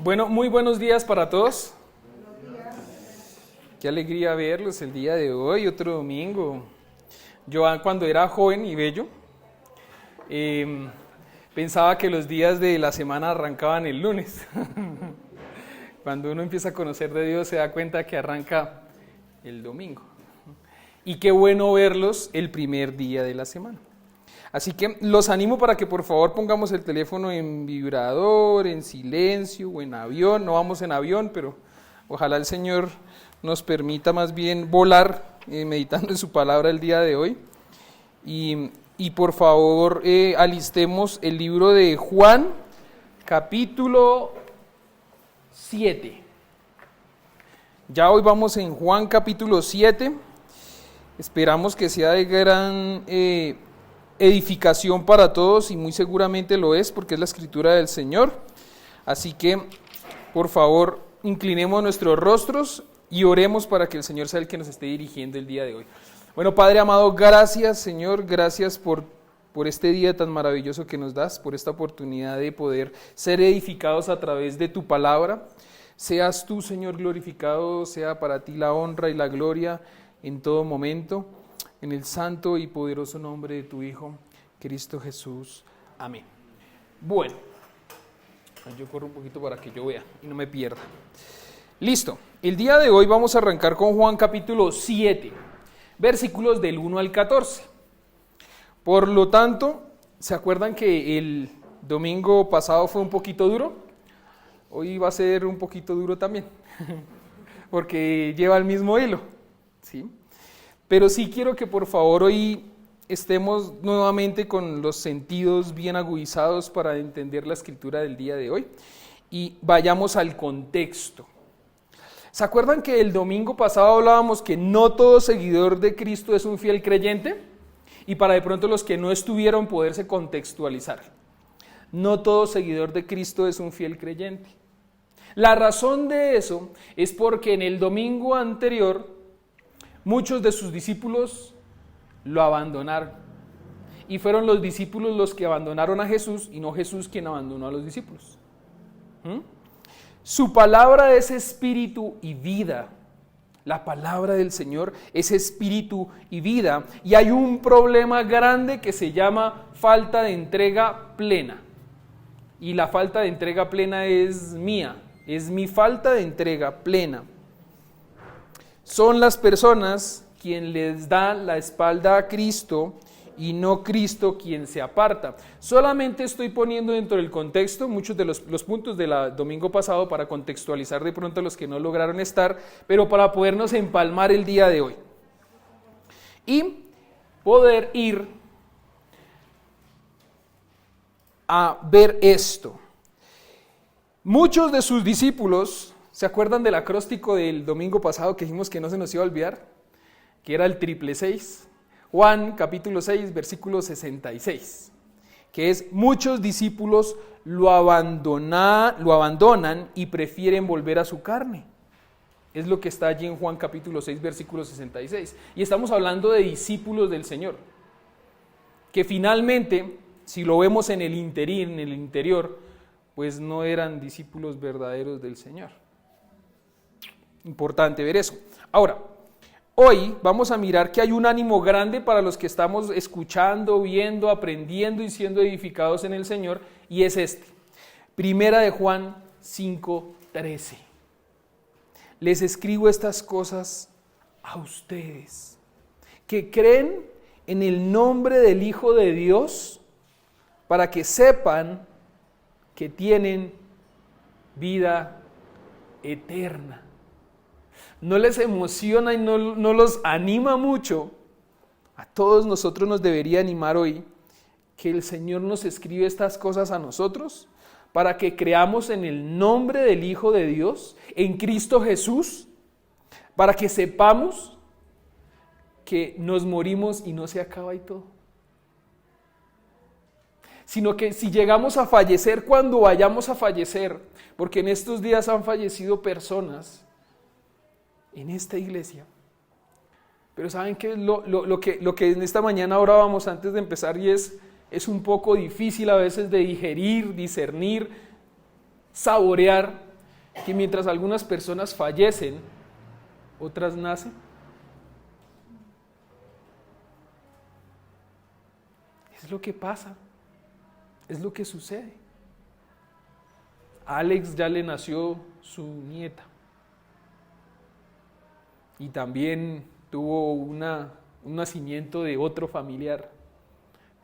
Bueno, muy buenos días para todos. Qué alegría verlos el día de hoy, otro domingo. Yo cuando era joven y bello, pensaba que los días de la semana arrancaban el lunes. Cuando uno empieza a conocer de Dios se da cuenta que arranca el domingo. Y qué bueno verlos el primer día de la semana. Así que los animo para que por favor pongamos el teléfono en vibrador, en silencio o en avión. No vamos en avión, pero ojalá el Señor nos permita más bien volar meditando en su palabra el día de hoy. Y por favor alistemos el libro de Juan, capítulo 7. Ya hoy vamos en Juan capítulo 7. Esperamos que sea de gran edificación para todos y muy seguramente lo es porque es la escritura del Señor. Así que por favor inclinemos nuestros rostros y oremos para que el Señor sea el que nos esté dirigiendo el día de hoy. Bueno, Padre amado, gracias Señor, gracias por este día tan maravilloso que nos das, por esta oportunidad de poder ser edificados a través de tu palabra. Seas tú, Señor, glorificado, sea para ti la honra y la gloria en todo momento, en el santo y poderoso nombre de tu Hijo, Cristo Jesús. Amén. Bueno, yo corro un poquito para que yo vea y no me pierda. Listo, el día de hoy vamos a arrancar con Juan capítulo 7, versículos del 1 al 14. Por lo tanto, ¿se acuerdan que el domingo pasado fue un poquito duro? Hoy va a ser un poquito duro también, porque lleva el mismo hilo, ¿sí? Pero sí quiero que por favor hoy estemos nuevamente con los sentidos bien agudizados para entender la escritura del día de hoy y vayamos al contexto. ¿Se acuerdan que el domingo pasado hablábamos que no todo seguidor de Cristo es un fiel creyente? Y para de pronto los que no estuvieron poderse contextualizar. No todo seguidor de Cristo es un fiel creyente. La razón de eso es porque en el domingo anterior muchos de sus discípulos lo abandonaron. Y fueron los discípulos los que abandonaron a Jesús y no Jesús quien abandonó a los discípulos. Su palabra es espíritu y vida. La palabra del Señor es espíritu y vida. Y hay un problema grande que se llama falta de entrega plena. Y la falta de entrega plena es mía. Es mi falta de entrega plena. Son las personas quien les da la espalda a Cristo y no Cristo quien se aparta. Solamente estoy poniendo dentro del contexto muchos de los puntos del domingo pasado para contextualizar de pronto a los que no lograron estar, pero para podernos empalmar el día de hoy. Y poder ir a ver esto. Muchos de sus discípulos, ¿se acuerdan del acróstico del domingo pasado que dijimos que no se nos iba a olvidar? Que era el 666. Juan capítulo 6, versículo 66. Que es, muchos discípulos lo abandonan y prefieren volver a su carne. Es lo que está allí en Juan capítulo 6, versículo 66. Y estamos hablando de discípulos del Señor. Que finalmente, si lo vemos en el interior, pues no eran discípulos verdaderos del Señor. Importante ver eso. Ahora, hoy vamos a mirar que hay un ánimo grande para los que estamos escuchando, viendo, aprendiendo y siendo edificados en el Señor, y es este. Primera de Juan 5:13. Les escribo estas cosas a ustedes, que creen en el nombre del Hijo de Dios, para que sepan que tienen vida eterna. ¿No les emociona y no los anima mucho? A todos nosotros nos debería animar hoy que el Señor nos escribe estas cosas a nosotros para que creamos en el nombre del Hijo de Dios, en Cristo Jesús, para que sepamos que nos morimos y no se acaba y todo. Sino que si llegamos a fallecer, cuando vayamos a fallecer, porque en estos días han fallecido personas en esta iglesia, pero ¿saben qué es lo que en esta mañana orábamos antes de empezar? Y es un poco difícil a veces de digerir, discernir, saborear, que mientras algunas personas fallecen, otras nacen? Es lo que pasa, es lo que sucede. A Alex ya le nació su nieta y también tuvo un nacimiento de otro familiar.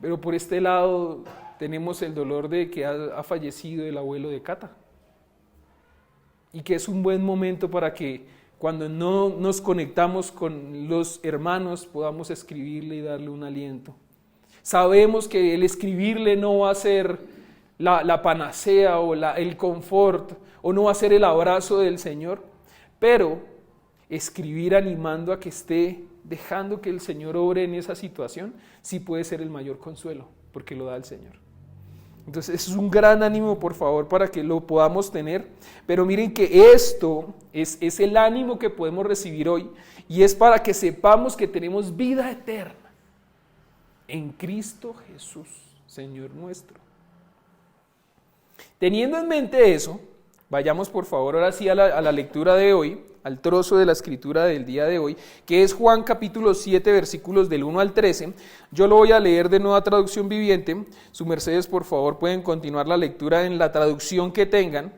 Pero por este lado tenemos el dolor de que ha fallecido el abuelo de Cata. Y que es un buen momento para que cuando no nos conectamos con los hermanos podamos escribirle y darle un aliento. Sabemos que el escribirle no va a ser la panacea o el confort o no va a ser el abrazo del Señor, pero escribir animando a que esté dejando que el Señor obre en esa situación sí puede ser el mayor consuelo, porque lo da el Señor. Entonces es un gran ánimo, por favor, para que lo podamos tener, pero miren que esto es el ánimo que podemos recibir hoy y es para que sepamos que tenemos vida eterna en Cristo Jesús, Señor nuestro. Teniendo en mente eso, vayamos por favor ahora sí a la lectura de hoy, al trozo de la escritura del día de hoy, que es Juan capítulo 7, versículos del 1 al 13. Yo lo voy a leer de Nueva Traducción Viviente. Su mercedes, por favor, pueden continuar la lectura en la traducción que tengan,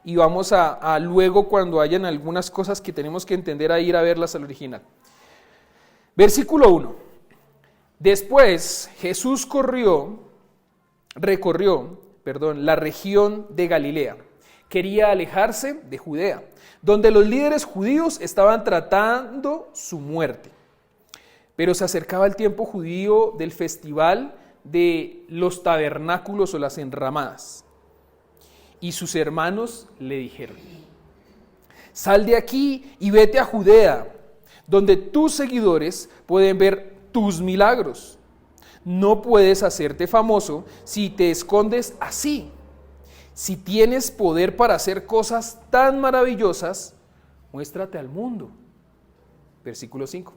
y vamos a luego, cuando hayan algunas cosas que tenemos que entender, a ir a verlas al original. Versículo 1. Después Jesús recorrió la región de Galilea. Quería alejarse de Judea, donde los líderes judíos estaban tratando su muerte. Pero se acercaba el tiempo judío del festival de los tabernáculos o las enramadas. Y sus hermanos le dijeron: sal de aquí y vete a Judea, donde tus seguidores pueden ver tus milagros. No puedes hacerte famoso si te escondes así. Si tienes poder para hacer cosas tan maravillosas, muéstrate al mundo. Versículo 5.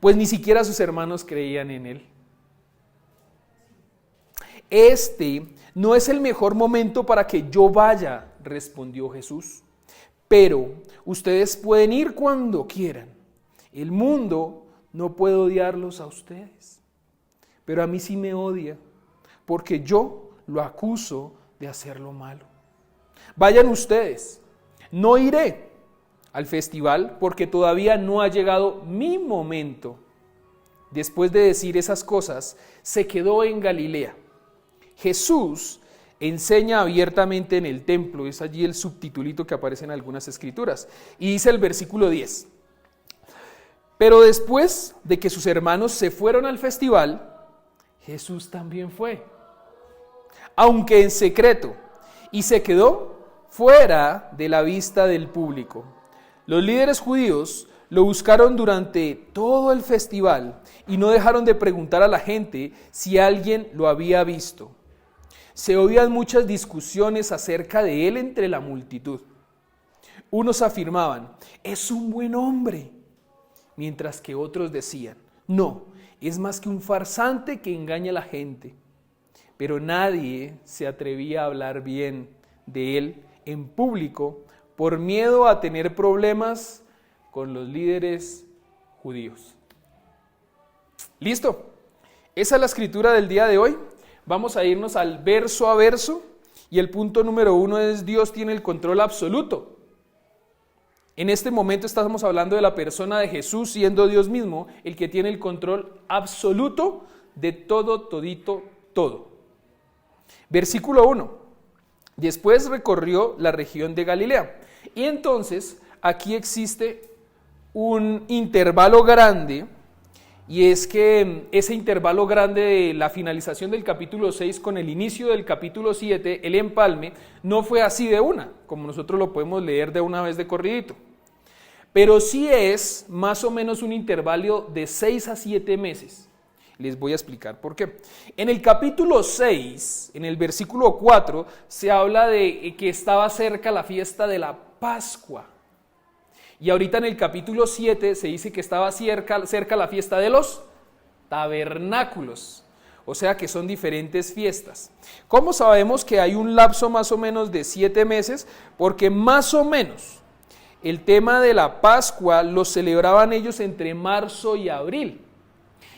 Pues ni siquiera sus hermanos creían en él. Este no es el mejor momento para que yo vaya, respondió Jesús. Pero ustedes pueden ir cuando quieran. El mundo no puede odiarlos a ustedes. Pero a mí sí me odia, porque yo lo acuso de hacer lo malo. Vayan ustedes, no iré al festival porque todavía no ha llegado mi momento. Después de decir esas cosas, se quedó en Galilea. Jesús enseña abiertamente en el templo, es allí el subtitulito que aparece en algunas escrituras, y dice el versículo 10. Pero después de que sus hermanos se fueron al festival, Jesús también fue, aunque en secreto, y se quedó fuera de la vista del público. Los líderes judíos lo buscaron durante todo el festival y no dejaron de preguntar a la gente si alguien lo había visto. Se oían muchas discusiones acerca de él entre la multitud. Unos afirmaban: es un buen hombre, mientras que otros decían: no, es más que un farsante que engaña a la gente. Pero nadie se atrevía a hablar bien de él en público por miedo a tener problemas con los líderes judíos. ¿Listo? Esa es la escritura del día de hoy. Vamos a irnos al verso a verso y el punto número 1 es: Dios tiene el control absoluto. En este momento estamos hablando de la persona de Jesús siendo Dios mismo el que tiene el control absoluto de todo, todito, todo. Versículo 1. Después recorrió la región de Galilea. Y entonces aquí existe un intervalo grande, y es que ese intervalo grande de la finalización del capítulo 6 con el inicio del capítulo 7, el empalme, no fue así de una, como nosotros lo podemos leer de una vez de corridito. Pero sí es más o menos un intervalo de 6 a 7 meses. Les voy a explicar por qué. En el capítulo 6, en el versículo 4, se habla de que estaba cerca la fiesta de la Pascua. Y ahorita en el capítulo 7 se dice que estaba cerca la fiesta de los tabernáculos. O sea que son diferentes fiestas. ¿Cómo sabemos que hay un lapso más o menos de 7 meses? Porque más o menos el tema de la Pascua lo celebraban ellos entre marzo y abril.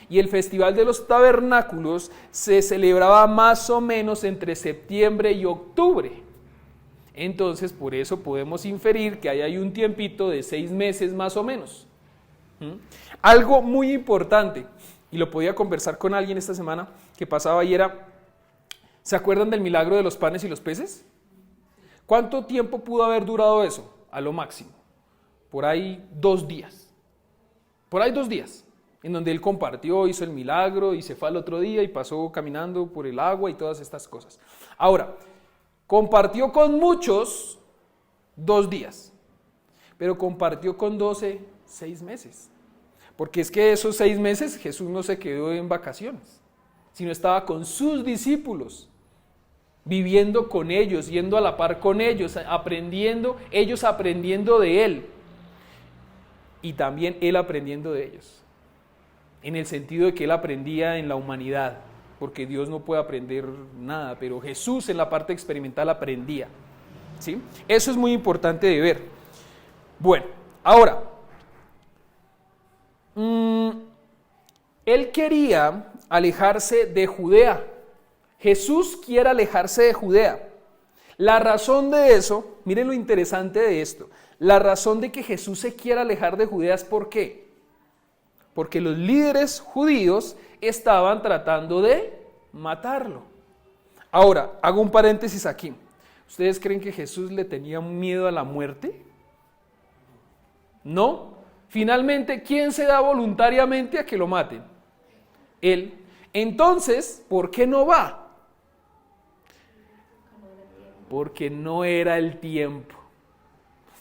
Y el Festival de los Tabernáculos se celebraba más o menos entre septiembre y octubre. Entonces, por eso podemos inferir que ahí hay un tiempito de 6 meses más o menos. Algo muy importante, y lo podía conversar con alguien esta semana, que pasaba y era, ¿se acuerdan del milagro de los panes y los peces? ¿Cuánto tiempo pudo haber durado eso? A lo máximo. Por ahí 2 días. Por ahí 2 días. En donde él compartió, hizo el milagro y se fue al otro día y pasó caminando por el agua y todas estas cosas. Ahora, compartió con muchos 2 días, pero compartió con 12, 6 meses. Porque es que esos 6 meses Jesús no se quedó en vacaciones, sino estaba con sus discípulos, viviendo con ellos, yendo a la par con ellos, aprendiendo, ellos aprendiendo de él y también él aprendiendo de ellos. En el sentido de que él aprendía en la humanidad, porque Dios no puede aprender nada, pero Jesús en la parte experimental aprendía. ¿Sí? Eso es muy importante de ver. Bueno, ahora, él quería alejarse de Judea. Jesús quiere alejarse de Judea. La razón de eso, miren lo interesante de esto, la razón de que Jesús se quiera alejar de Judea es ¿por qué? Porque los líderes judíos estaban tratando de matarlo. Ahora, hago un paréntesis aquí. ¿Ustedes creen que Jesús le tenía miedo a la muerte? No. Finalmente, ¿quién se da voluntariamente a que lo maten? Él. Entonces, ¿por qué no va? Porque no era el tiempo.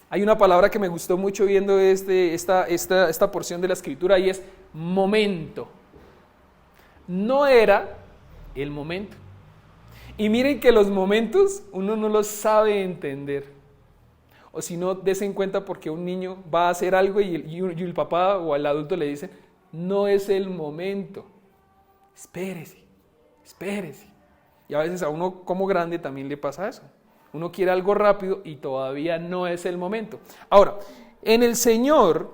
Hay una palabra que me gustó mucho viendo esta porción de la escritura y es momento. No era el momento. Y miren que los momentos uno no los sabe entender. O si no, desen cuenta porque un niño va a hacer algo y el papá o el adulto le dice, no es el momento. Espérese, espérese. Y a veces a uno como grande también le pasa eso. Uno quiere algo rápido y todavía no es el momento. Ahora, en el Señor,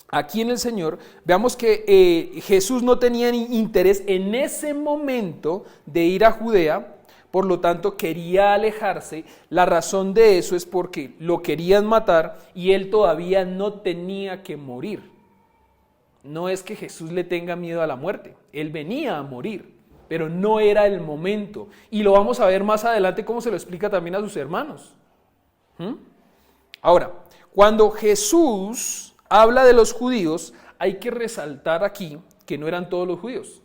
aquí en el Señor, veamos que Jesús no tenía ni interés en ese momento de ir a Judea, por lo tanto quería alejarse. La razón de eso es porque lo querían matar y él todavía no tenía que morir. No es que Jesús le tenga miedo a la muerte, él venía a morir. Pero no era el momento. Y lo vamos a ver más adelante cómo se lo explica también a sus hermanos. Ahora, cuando Jesús habla de los judíos, hay que resaltar aquí que no eran todos los judíos,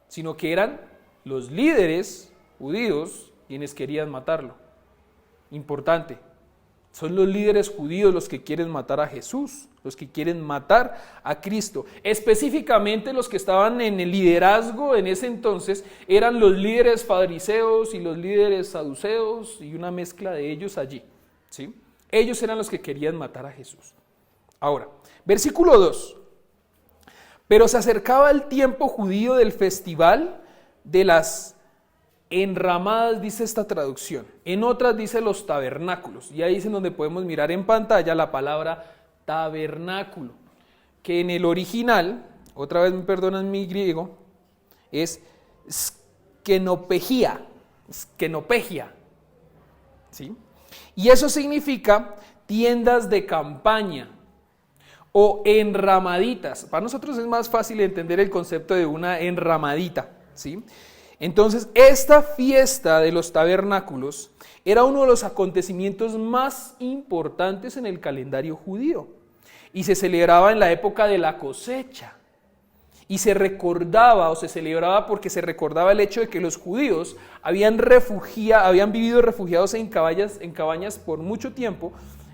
sino que eran los líderes judíos quienes querían matarlo. Importante. Son los líderes judíos los que quieren matar a Jesús, los que quieren matar a Cristo. Específicamente los que estaban en el liderazgo en ese entonces eran los líderes fariseos y los líderes saduceos y una mezcla de ellos allí. ¿Sí? Ellos eran los que querían matar a Jesús. Ahora, versículo 2. Pero se acercaba el tiempo judío del festival de las enramadas, dice esta traducción. En otras dice los tabernáculos. Y ahí es en donde podemos mirar en pantalla la palabra tabernáculo, que en el original, otra vez me perdonan mi griego, es skenopegia, ¿sí? Y eso significa tiendas de campaña o enramaditas. Para nosotros es más fácil entender el concepto de una enramadita, ¿sí? Entonces, esta fiesta de los tabernáculos era uno de los acontecimientos más importantes en el calendario judío y se celebraba en la época de la cosecha y se recordaba o se celebraba porque se recordaba el hecho de que los judíos habían vivido refugiados en cabañas por mucho tiempo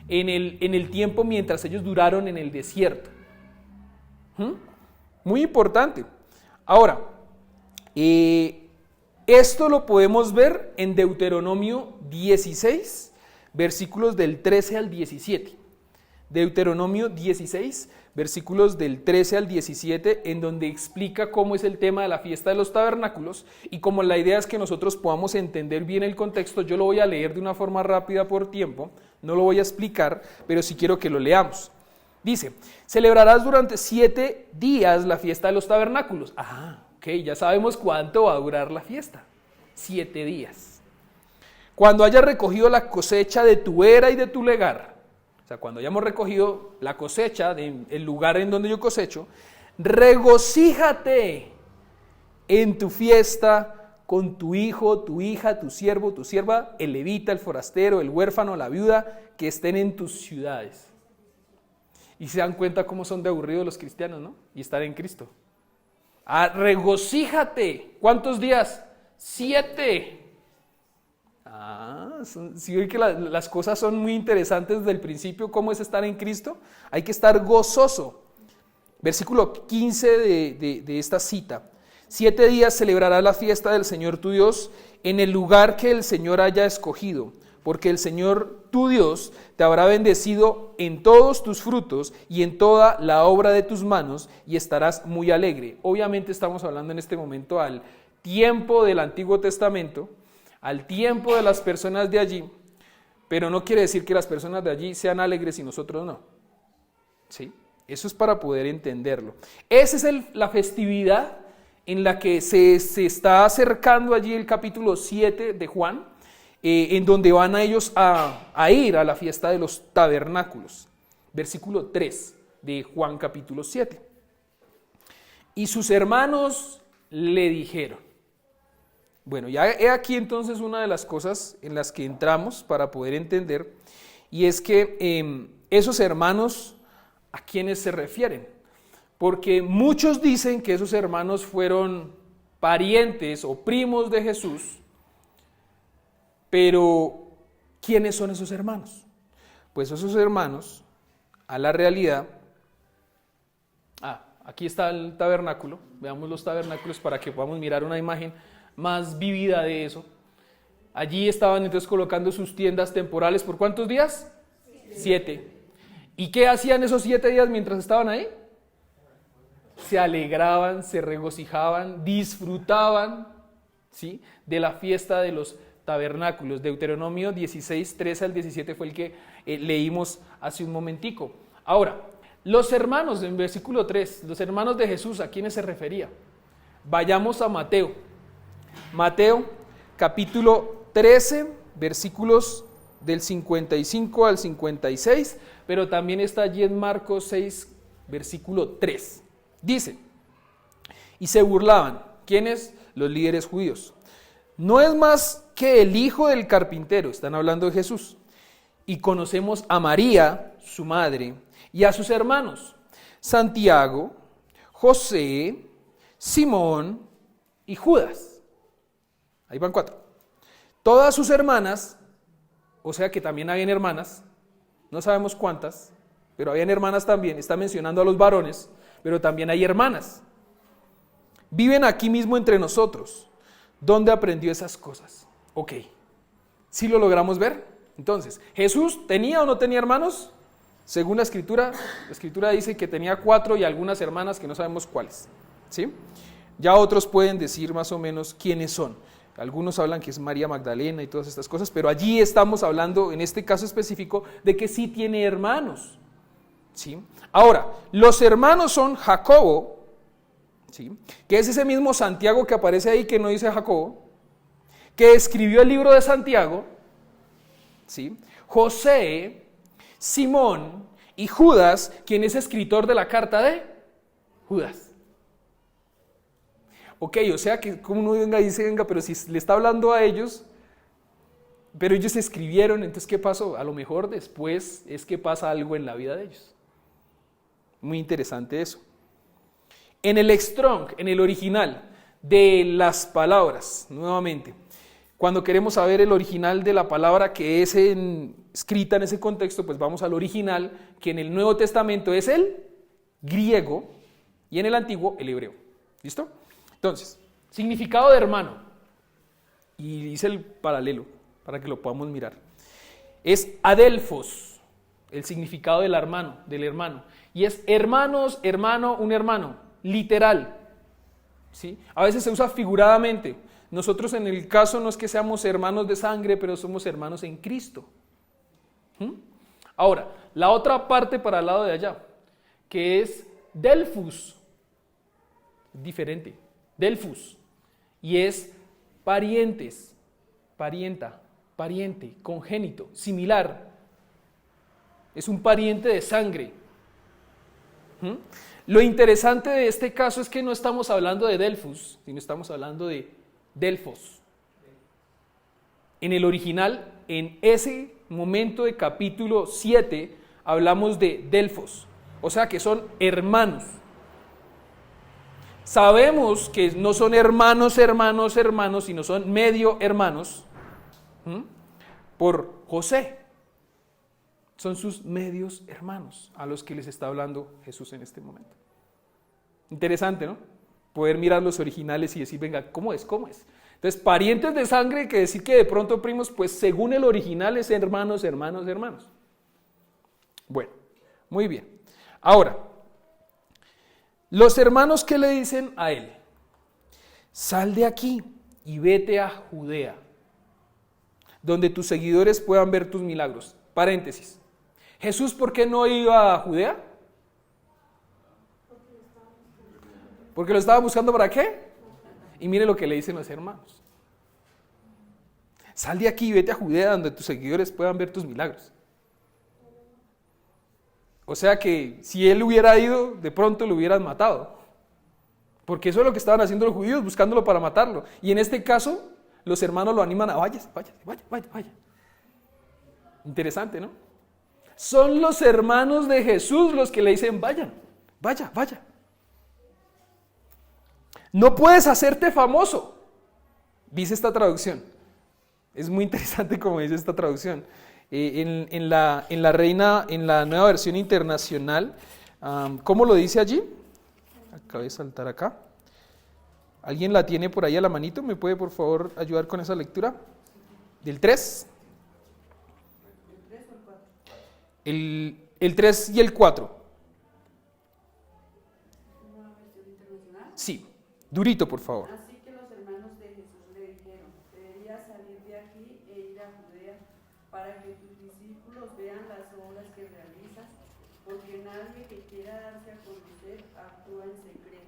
en el tiempo mientras ellos duraron en el desierto. Muy importante. Ahora, esto lo podemos ver en Deuteronomio 16, versículos del 13 al 17. Deuteronomio 16, versículos del 13 al 17, en donde explica cómo es el tema de la fiesta de los tabernáculos, y como la idea es que nosotros podamos entender bien el contexto, yo lo voy a leer de una forma rápida por tiempo, no lo voy a explicar, pero sí quiero que lo leamos. Dice, celebrarás durante 7 días la fiesta de los tabernáculos. Ok, ya sabemos cuánto va a durar la fiesta. 7 días. Cuando hayas recogido la cosecha de tu era y de tu legar, o sea, cuando hayamos recogido la cosecha del lugar en donde yo cosecho, regocíjate en tu fiesta con tu hijo, tu hija, tu siervo, tu sierva, el levita, el forastero, el huérfano, la viuda, que estén en tus ciudades. Y se dan cuenta cómo son de aburridos los cristianos, ¿no? Y estar en Cristo. Regocíjate. ¿Cuántos días? 7. Si ven que las cosas son muy interesantes desde el principio, ¿cómo es estar en Cristo? Hay que estar gozoso. Versículo 15 de esta cita. 7 días celebrarás la fiesta del Señor tu Dios en el lugar que el Señor haya escogido, porque el Señor tu Dios te habrá bendecido en todos tus frutos y en toda la obra de tus manos, y estarás muy alegre. Obviamente estamos hablando en este momento al tiempo del Antiguo Testamento, al tiempo de las personas de allí, pero no quiere decir que las personas de allí sean alegres y nosotros no. ¿Sí? Eso es para poder entenderlo. Esa es la festividad en la que se está acercando allí el capítulo 7 de Juan, en donde van a ellos a ir a la fiesta de los tabernáculos. Versículo 3 de Juan capítulo 7. Y sus hermanos le dijeron. Bueno, ya he aquí entonces una de las cosas en las que entramos para poder entender, y es que esos hermanos, ¿a quiénes se refieren? Porque muchos dicen que esos hermanos fueron parientes o primos de Jesús, pero ¿quiénes son esos hermanos? Pues esos hermanos, a la realidad, aquí está el tabernáculo, veamos los tabernáculos para que podamos mirar una imagen más vívida de eso. Allí estaban entonces colocando sus tiendas temporales, ¿por cuántos días? 7. ¿Y qué hacían esos 7 días mientras estaban ahí? Se alegraban, se regocijaban, disfrutaban, ¿sí?, de la fiesta de los tabernáculos. Deuteronomio 16, 13 al 17 fue el que leímos hace un momentico. Ahora, los hermanos, en versículo 3, los hermanos de Jesús, ¿a quiénes se refería? Vayamos a Mateo. Mateo, capítulo 13, versículos del 55 al 56, pero también está allí en Marcos 6, versículo 3. Dice, y se burlaban, ¿quiénes? Los líderes judíos. No es más que el hijo del carpintero, están hablando de Jesús, y conocemos a María, su madre, y a sus hermanos, Santiago, José, Simón y Judas. Ahí van 4. Todas sus hermanas, o sea que también habían hermanas, no sabemos cuántas, pero habían hermanas también, está mencionando a los varones, pero también hay hermanas. Viven aquí mismo entre nosotros. ¿Dónde aprendió esas cosas? Ok, ¿sí lo logramos ver? Entonces, ¿Jesús tenía o no tenía hermanos? Según la escritura dice que tenía 4 y algunas hermanas que no sabemos cuáles, ¿sí? Ya otros pueden decir más o menos quiénes son. Algunos hablan que es María Magdalena y todas estas cosas, pero allí estamos hablando, en este caso específico, de que sí tiene hermanos, ¿sí? Ahora, los hermanos son Jacobo, ¿sí?, que es ese mismo Santiago que aparece ahí, que no dice Jacobo, que escribió el libro de Santiago, ¿sí?, José, Simón y Judas, quien es escritor de la carta de Judas. Ok, o sea que como uno dice, pero si le está hablando a ellos, pero ellos escribieron, entonces ¿qué pasó? A lo mejor después es que pasa algo en la vida de ellos. Muy interesante eso. En el Strong, en el original de las palabras, nuevamente, cuando queremos saber el original de la palabra que es escrita en ese contexto, pues vamos al original, que en el Nuevo Testamento es el griego y en el Antiguo el hebreo. ¿Listo? Entonces, significado de hermano, y hice el paralelo para que lo podamos mirar, es adelphos, el significado del hermano. Y es hermanos, hermano, un hermano, literal. ¿Sí? A veces se usa figuradamente. Nosotros en el caso no es que seamos hermanos de sangre, pero somos hermanos en Cristo. Ahora, la otra parte para el lado de allá, que es Delfus, diferente, Delfus, y es parientes, parienta, pariente, congénito, similar, es un pariente de sangre. Lo interesante de este caso es que no estamos hablando de Delfus, sino estamos hablando de Delfos. En el original, en ese momento de capítulo 7, hablamos de Delfos, o sea que son hermanos. Sabemos que no son hermanos, sino son medio hermanos, por José. Son sus medios hermanos a los que les está hablando Jesús en este momento. Interesante, ¿no? Poder mirar los originales y decir, venga, ¿cómo es? ¿Cómo es? Entonces, parientes de sangre, que decir que de pronto primos, pues según el original es hermanos. Bueno, muy bien. Ahora, los hermanos, ¿qué le dicen a él? Sal de aquí y vete a Judea, donde tus seguidores puedan ver tus milagros. Paréntesis. Jesús, ¿por qué no iba a Judea? Porque lo estaba buscando, ¿para qué? Y mire lo que le dicen los hermanos. Sal de aquí y vete a Judea donde tus seguidores puedan ver tus milagros. O sea que si él hubiera ido, de pronto lo hubieran matado. Porque eso es lo que estaban haciendo los judíos, buscándolo para matarlo. Y en este caso, los hermanos lo animan a vaya. Interesante, ¿no? Son los hermanos de Jesús los que le dicen, vaya. No puedes hacerte famoso, dice esta traducción. Es muy interesante como dice esta traducción. En la nueva versión internacional, ¿cómo lo dice allí? Acabo de saltar acá. ¿Alguien la tiene por ahí a la manito? ¿Me puede por favor ayudar con esa lectura? ¿Del 3? El 3 y el 4. Sí, durito por favor. Así que los hermanos de Jesús le dijeron, deberías salir de aquí e ir a Judea para que tus discípulos vean las obras que realizas, porque nadie que quiera darse a conocer actúa en secreto,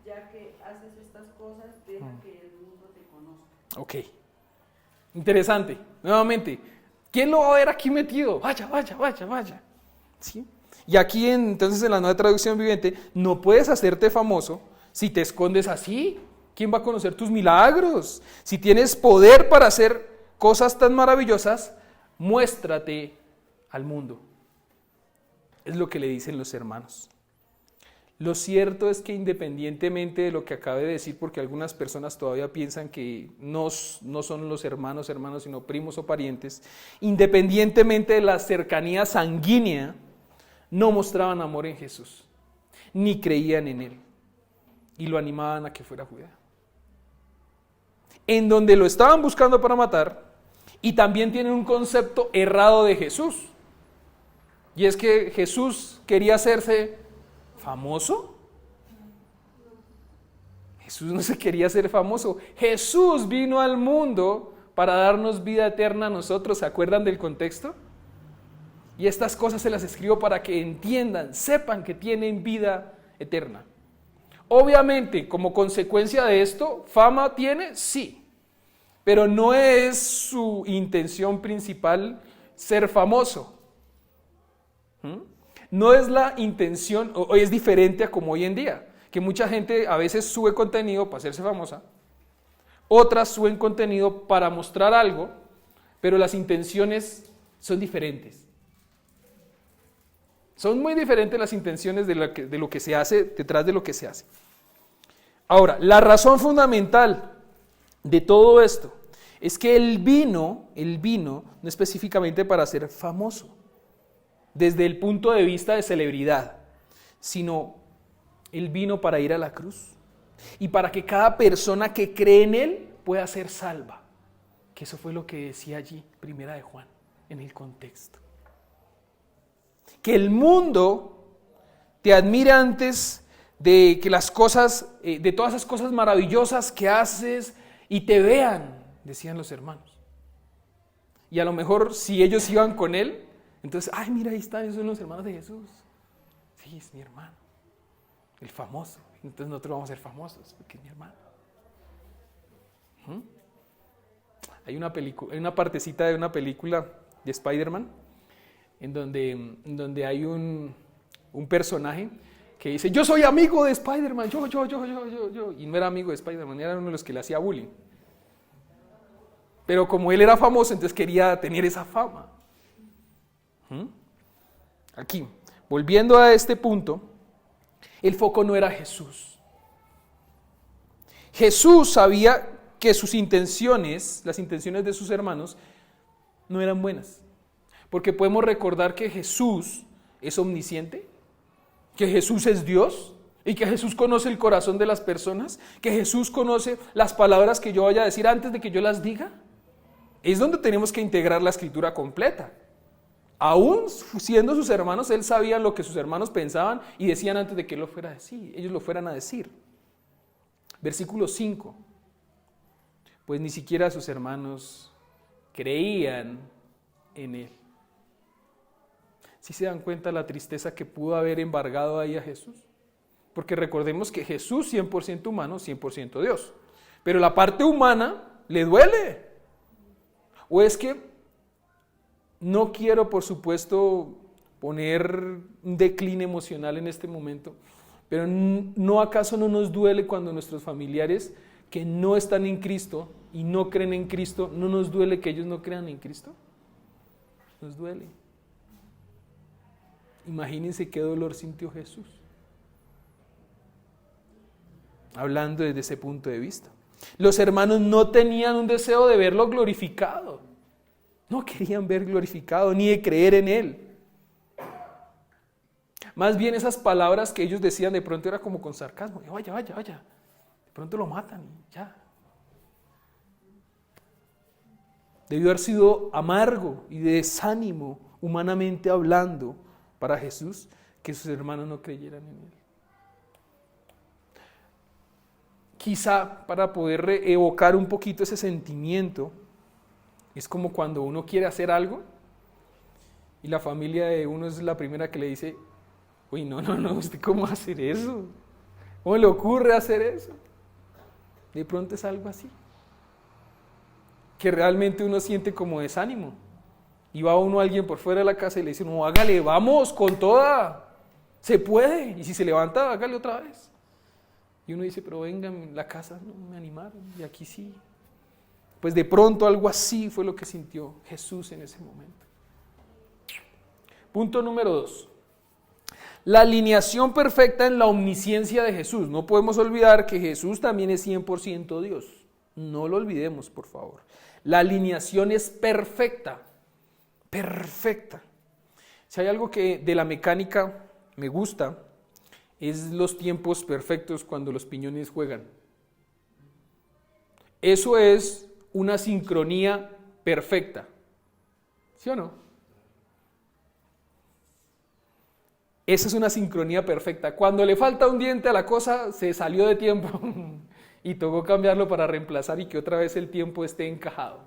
ya que haces estas cosas, deja que el mundo te conozca. Ok, interesante, nuevamente, ¿quién lo va a ver aquí metido? Vaya. ¿Sí? Y aquí entonces en la nueva traducción viviente, no puedes hacerte famoso si te escondes así. ¿Quién va a conocer tus milagros? Si tienes poder para hacer cosas tan maravillosas, muéstrate al mundo. Es lo que le dicen los hermanos. Lo cierto es que independientemente de lo que acabe de decir, porque algunas personas todavía piensan que no son los hermanos, sino primos o parientes, independientemente de la cercanía sanguínea, no mostraban amor en Jesús, ni creían en Él, y lo animaban a que fuera a Judea, en donde lo estaban buscando para matar, y también tienen un concepto errado de Jesús, y es que Jesús quería hacerse famoso. Jesús no se quería hacer famoso. Jesús vino al mundo para darnos vida eterna a nosotros. ¿Se acuerdan del contexto? Y estas cosas se las escribo para que entiendan, sepan que tienen vida eterna. Obviamente, como consecuencia de esto, ¿fama tiene? Sí. Pero no es su intención principal ser famoso. No es la intención, o es diferente a como hoy en día, que mucha gente a veces sube contenido para hacerse famosa, otras suben contenido para mostrar algo, pero las intenciones son diferentes. Son muy diferentes las intenciones de lo que se hace detrás de lo que se hace. Ahora, la razón fundamental de todo esto es que el vino no específicamente para ser famoso, desde el punto de vista de celebridad, sino Él vino para ir a la cruz y para que cada persona que cree en Él pueda ser salva, que eso fue lo que decía allí, Primera de Juan, en el contexto. que el mundo te admire antes de que las cosas, de todas esas cosas maravillosas que haces y te vean, decían los hermanos. Y a lo mejor si ellos iban con él, entonces, ay, mira, ahí están, esos son los hermanos de Jesús. Sí, es mi hermano, el famoso. Entonces nosotros vamos a ser famosos, porque es mi hermano. Hay una partecita de una película de Spider-Man en donde hay un personaje que dice, yo soy amigo de Spider-Man, yo, y no era amigo de Spider-Man, era uno de los que le hacía bullying. Pero como él era famoso, entonces quería tener esa fama. Aquí, volviendo a este punto, el foco no era Jesús. Jesús sabía que sus intenciones, las intenciones de sus hermanos, no eran buenas. Porque podemos recordar que Jesús es omnisciente, que Jesús es Dios y que Jesús conoce el corazón de las personas, que Jesús conoce las palabras que yo vaya a decir antes de que yo las diga. Es donde tenemos que integrar la escritura completa. Aún siendo sus hermanos, él sabía lo que sus hermanos pensaban y decían antes de que él lo fuera a decir, ellos lo fueran a decir. Versículo 5. Pues ni siquiera sus hermanos creían en él. ¿Sí se dan cuenta la tristeza que pudo haber embargado ahí a Jesús? Porque recordemos que Jesús 100% humano, 100% Dios. Pero la parte humana le duele. O es que no quiero, por supuesto, poner un decline emocional en este momento, pero ¿no acaso no nos duele cuando nuestros familiares que no están en Cristo y no creen en Cristo, no nos duele que ellos no crean en Cristo? Nos duele. Imagínense qué dolor sintió Jesús. Hablando desde ese punto de vista. Los hermanos no tenían un deseo de verlo glorificado. No querían ver glorificado ni de creer en él. Más bien esas palabras que ellos decían de pronto era como con sarcasmo. Vaya. De pronto lo matan y ya. Debió haber sido amargo y de desánimo, humanamente hablando, para Jesús, que sus hermanos no creyeran en él. Quizá para poder evocar un poquito ese sentimiento, es como cuando uno quiere hacer algo y la familia de uno es la primera que le dice, uy, no, ¿usted cómo va a hacer eso? ¿Cómo le ocurre hacer eso? De pronto es algo así, que realmente uno siente como desánimo. Y va uno a alguien por fuera de la casa y le dice, no, hágale, vamos, con toda, se puede. Y si se levanta, hágale otra vez. Y uno dice, pero vengan, en la casa no me animaron, y aquí sí. Pues de pronto algo así fue lo que sintió Jesús en ese momento. Punto número 2. La alineación perfecta en la omnisciencia de Jesús. No podemos olvidar que Jesús también es 100% Dios. No lo olvidemos, por favor. La alineación es perfecta. Perfecta. Si hay algo que de la mecánica me gusta, es los tiempos perfectos cuando los piñones juegan. Eso es una sincronía perfecta. ¿Sí o no? Esa es una sincronía perfecta. Cuando le falta un diente a la cosa, se salió de tiempo y tocó cambiarlo para reemplazar y que otra vez el tiempo esté encajado.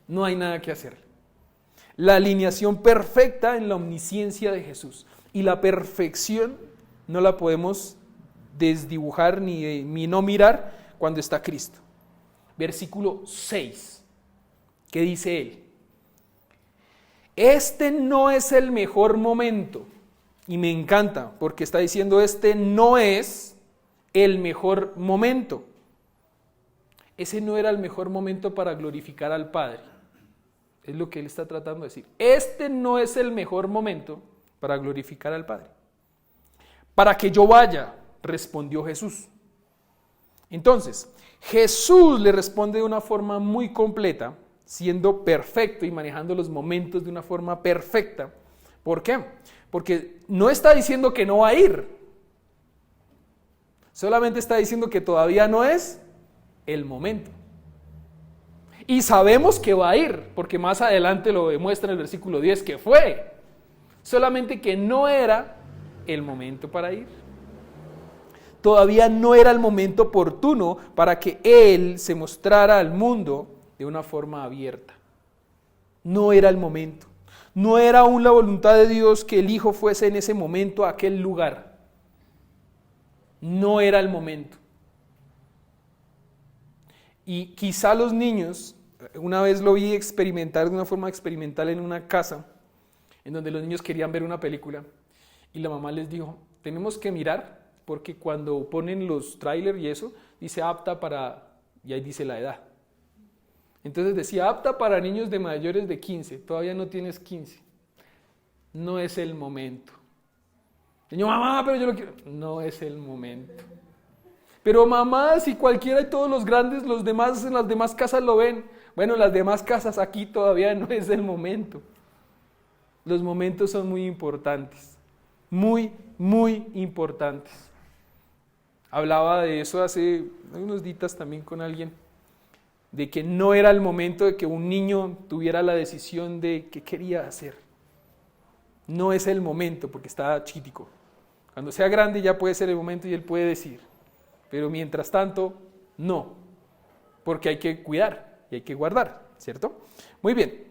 No hay nada que hacer. La alineación perfecta en la omnisciencia de Jesús. Y la perfección no la podemos desdibujar ni no mirar cuando está Cristo. Versículo 6. ¿Qué dice él? Este no es el mejor momento. Y me encanta porque está diciendo este no es el mejor momento. Ese no era el mejor momento para glorificar al Padre. Es lo que él está tratando de decir. Este no es el mejor momento para glorificar al Padre. Para que yo vaya, respondió Jesús. Entonces, Jesús le responde de una forma muy completa, siendo perfecto y manejando los momentos de una forma perfecta. ¿Por qué? Porque no está diciendo que no va a ir. Solamente está diciendo que todavía no es el momento. Y sabemos que va a ir, porque más adelante lo demuestra en el versículo 10 que fue. solamente que no era el momento para ir. Todavía no era el momento oportuno para que Él se mostrara al mundo de una forma abierta. No era el momento. No era aún la voluntad de Dios que el Hijo fuese en ese momento a aquel lugar. No era el momento. Y quizá los niños, una vez lo vi experimentar de una forma experimental en una casa, en donde los niños querían ver una película, y la mamá les dijo, tenemos que mirar, porque cuando ponen los trailers y eso, dice apta para, y ahí dice la edad. Entonces decía apta para niños de mayores de 15, todavía no tienes 15. No es el momento. Y yo, mamá, pero yo lo quiero. No es el momento. Pero mamá, si cualquiera y todos los grandes, los demás en las demás casas lo ven. Bueno, las demás casas aquí todavía no es el momento. Los momentos son muy importantes. Muy, muy importantes. Hablaba de eso hace unos días también con alguien, de que no era el momento de que un niño tuviera la decisión de qué quería hacer. No es el momento porque está chiquitico. Cuando sea grande ya puede ser el momento y él puede decir. Pero mientras tanto, no. Porque hay que cuidar y hay que guardar, ¿cierto? Muy bien.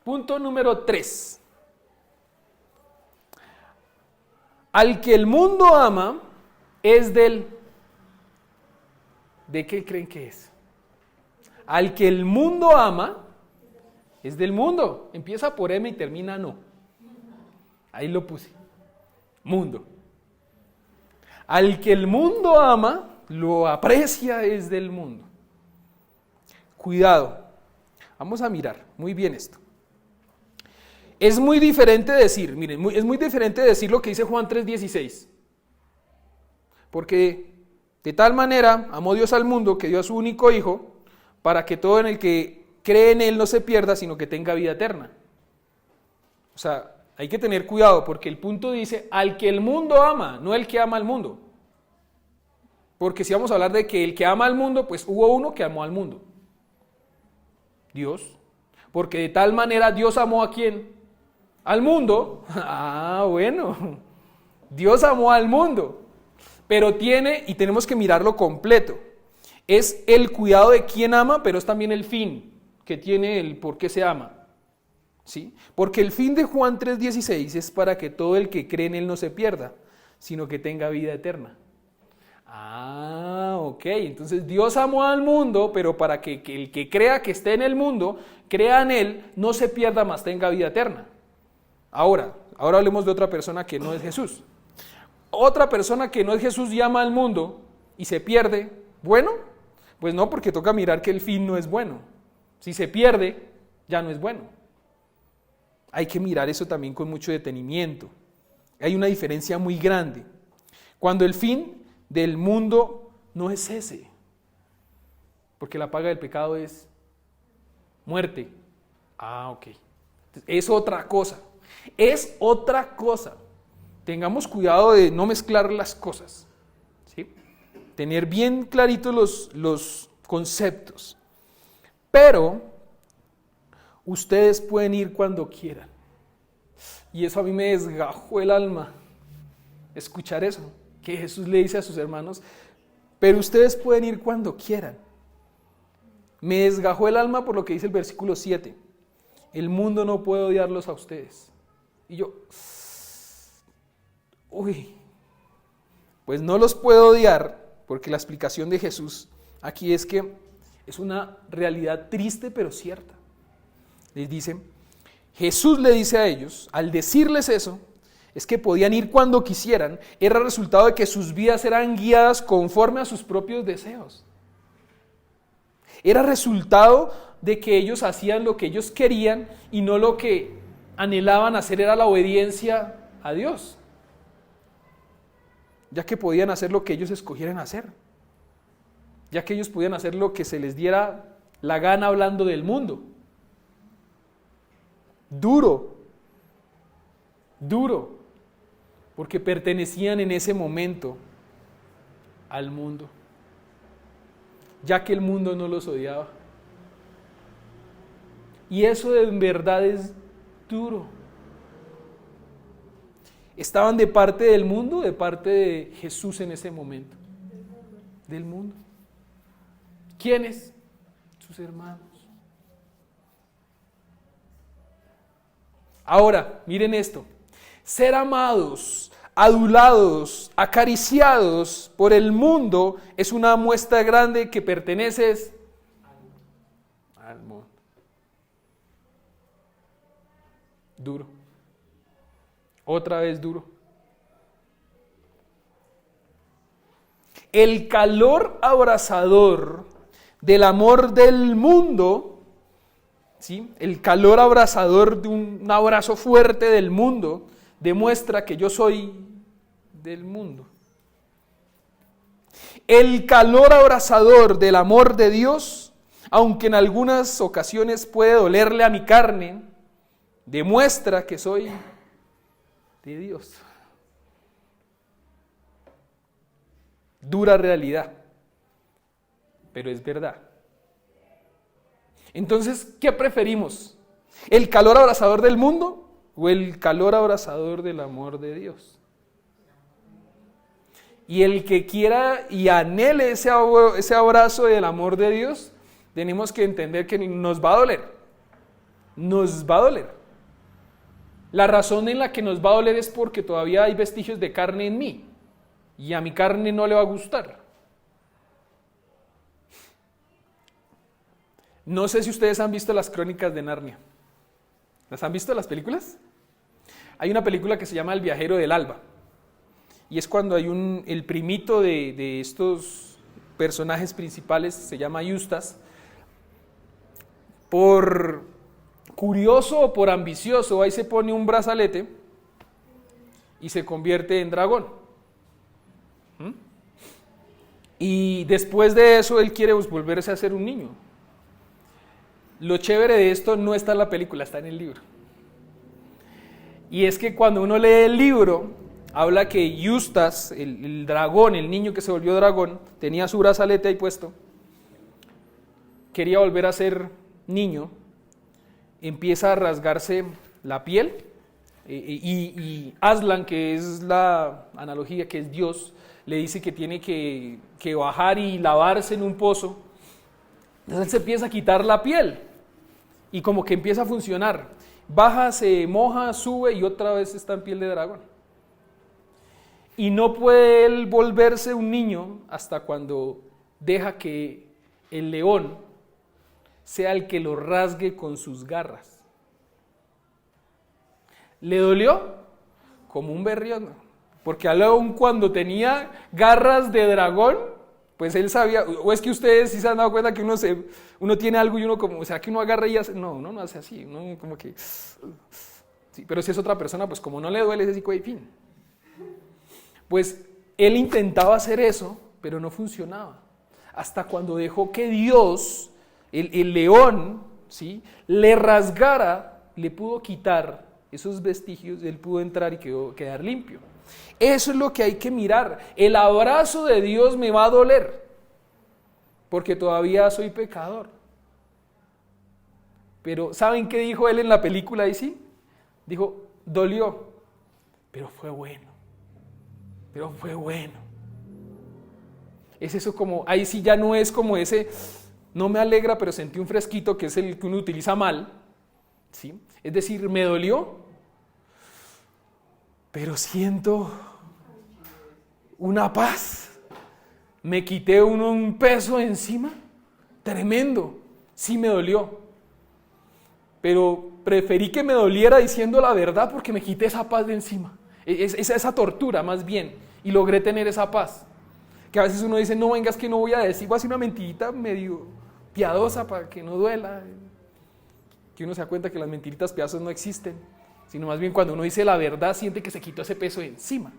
Punto número 3. Al que el mundo ama es del... ¿De qué creen que es? Al que el mundo ama es del mundo. Empieza por M y termina no. Ahí lo puse. Mundo. Al que el mundo ama, lo aprecia es del mundo. Cuidado. Vamos a mirar muy bien esto. Es muy diferente decir, miren, es muy diferente decir lo que dice Juan 3:16. Porque de tal manera amó Dios al mundo que dio a su único hijo para que todo en el que cree en él no se pierda, sino que tenga vida eterna. O sea, hay que tener cuidado porque el punto dice al que el mundo ama, no el que ama al mundo. Porque si vamos a hablar de que el que ama al mundo, pues hubo uno que amó al mundo. Dios. Porque de tal manera Dios amó ¿a quién? Al mundo. Ah, bueno. Dios amó al mundo. Pero tiene, y tenemos que mirarlo completo, es el cuidado de quién ama, pero es también el fin que tiene el por qué se ama. ¿Sí? Porque el fin de Juan 3:16 es para que todo el que cree en él no se pierda, sino que tenga vida eterna. Ah, ok. Entonces Dios amó al mundo, pero para que el que crea que esté en el mundo, crea en él, no se pierda, más tenga vida eterna. Ahora hablemos de otra persona que no es Jesús. Otra persona que no es Jesús y ama al mundo y se pierde, ¿bueno? Pues no, porque toca mirar que el fin no es bueno. Si se pierde, ya no es bueno. Hay que mirar eso también con mucho detenimiento. Hay una diferencia muy grande. Cuando el fin del mundo no es ese, porque la paga del pecado es muerte. Ah, ok. Es otra cosa. Es otra cosa. Tengamos cuidado de no mezclar las cosas. ¿Sí? Tener bien claritos los conceptos. Pero ustedes pueden ir cuando quieran. Y eso a mí me desgajó el alma. Escuchar eso, que Jesús le dice a sus hermanos, pero ustedes pueden ir cuando quieran. Me desgajó el alma por lo que dice el versículo 7. El mundo no puede odiarlos a ustedes. Y yo, pues no los puedo odiar, porque la explicación de Jesús aquí es que es una realidad triste pero cierta. Les dice, Jesús le dice a ellos, al decirles eso, es que podían ir cuando quisieran, era resultado de que sus vidas eran guiadas conforme a sus propios deseos. Era resultado de que ellos hacían lo que ellos querían y no lo que anhelaban hacer era la obediencia a Dios, ya que podían hacer lo que ellos escogieran hacer, ya que ellos podían hacer lo que se les diera la gana hablando del mundo. Duro, porque pertenecían en ese momento al mundo, ya que el mundo no los odiaba. Y eso en verdad es duro. ¿Estaban de parte del mundo o de parte de Jesús en ese momento? Del mundo. ¿Quiénes? Sus hermanos. Ahora, miren esto. Ser amados, adulados, acariciados por el mundo es una muestra grande que perteneces al mundo. Duro. Otra vez duro. El calor abrasador del amor del mundo, ¿sí? El calor abrasador de un abrazo fuerte del mundo demuestra que yo soy del mundo. El calor abrasador del amor de Dios, aunque en algunas ocasiones puede dolerle a mi carne, demuestra que soy de Dios. Dura realidad, pero es verdad. Entonces, ¿qué preferimos? ¿El calor abrasador del mundo o el calor abrasador del amor de Dios? Y el que quiera y anhele ese abrazo del amor de Dios, tenemos que entender que nos va a doler. Nos va a doler. La razón en la que nos va a doler es porque todavía hay vestigios de carne en mí. Y a mi carne no le va a gustar. No sé si ustedes han visto las Crónicas de Narnia. ¿Las han visto las películas? Hay una película que se llama El viajero del alba. Y es cuando hay el primito de estos personajes principales, se llama Eustace, por curioso o por ambicioso, ahí se pone un brazalete y se convierte en dragón. Y después de eso él quiere volverse a ser un niño. Lo chévere de esto no está en la película, está en el libro. Y es que cuando uno lee el libro, habla que Eustace, el dragón, el niño que se volvió dragón, tenía su brazalete ahí puesto, quería volver a ser niño, empieza a rasgarse la piel, y Aslan, que es la analogía, que es Dios, le dice que tiene que bajar y lavarse en un pozo. Entonces él se empieza a quitar la piel y como que empieza a funcionar. Baja, se moja, sube y otra vez está en piel de dragón. Y no puede él volverse un niño hasta cuando deja que el león sea el que lo rasgue con sus garras. ¿Le dolió? Como un berrión, porque aún cuando tenía garras de dragón, pues él sabía, o es que ustedes sí se han dado cuenta que uno tiene algo y uno como, o sea, que uno agarra y hace, no, uno no hace así, uno como que, sí, pero si es otra persona, pues como no le duele, es así, fin. Pues él intentaba hacer eso, pero no funcionaba, hasta cuando dejó que Dios, el león, ¿sí?, le rasgara, le pudo quitar esos vestigios, él pudo entrar y quedar limpio. Eso es lo que hay que mirar. El abrazo de Dios me va a doler, porque todavía soy pecador. Pero ¿saben qué dijo él en la película ahí sí? Dijo, dolió, pero fue bueno. Pero fue bueno. Es eso como, ahí sí ya no es como ese, no me alegra, pero sentí un fresquito, que es el que uno utiliza mal, ¿sí? Es decir, me dolió, pero siento una paz. Me quité un peso encima, tremendo, sí me dolió. Pero preferí que me doliera diciendo la verdad porque me quité esa paz de encima. Esa tortura más bien, y logré tener esa paz. Que a veces uno dice, no, venga, es que no voy a decir, voy a hacer una mentirita medio piadosa para que no duela. Que uno se da cuenta que las mentiritas piadosas no existen, sino más bien cuando uno dice la verdad siente que se quitó ese peso de encima.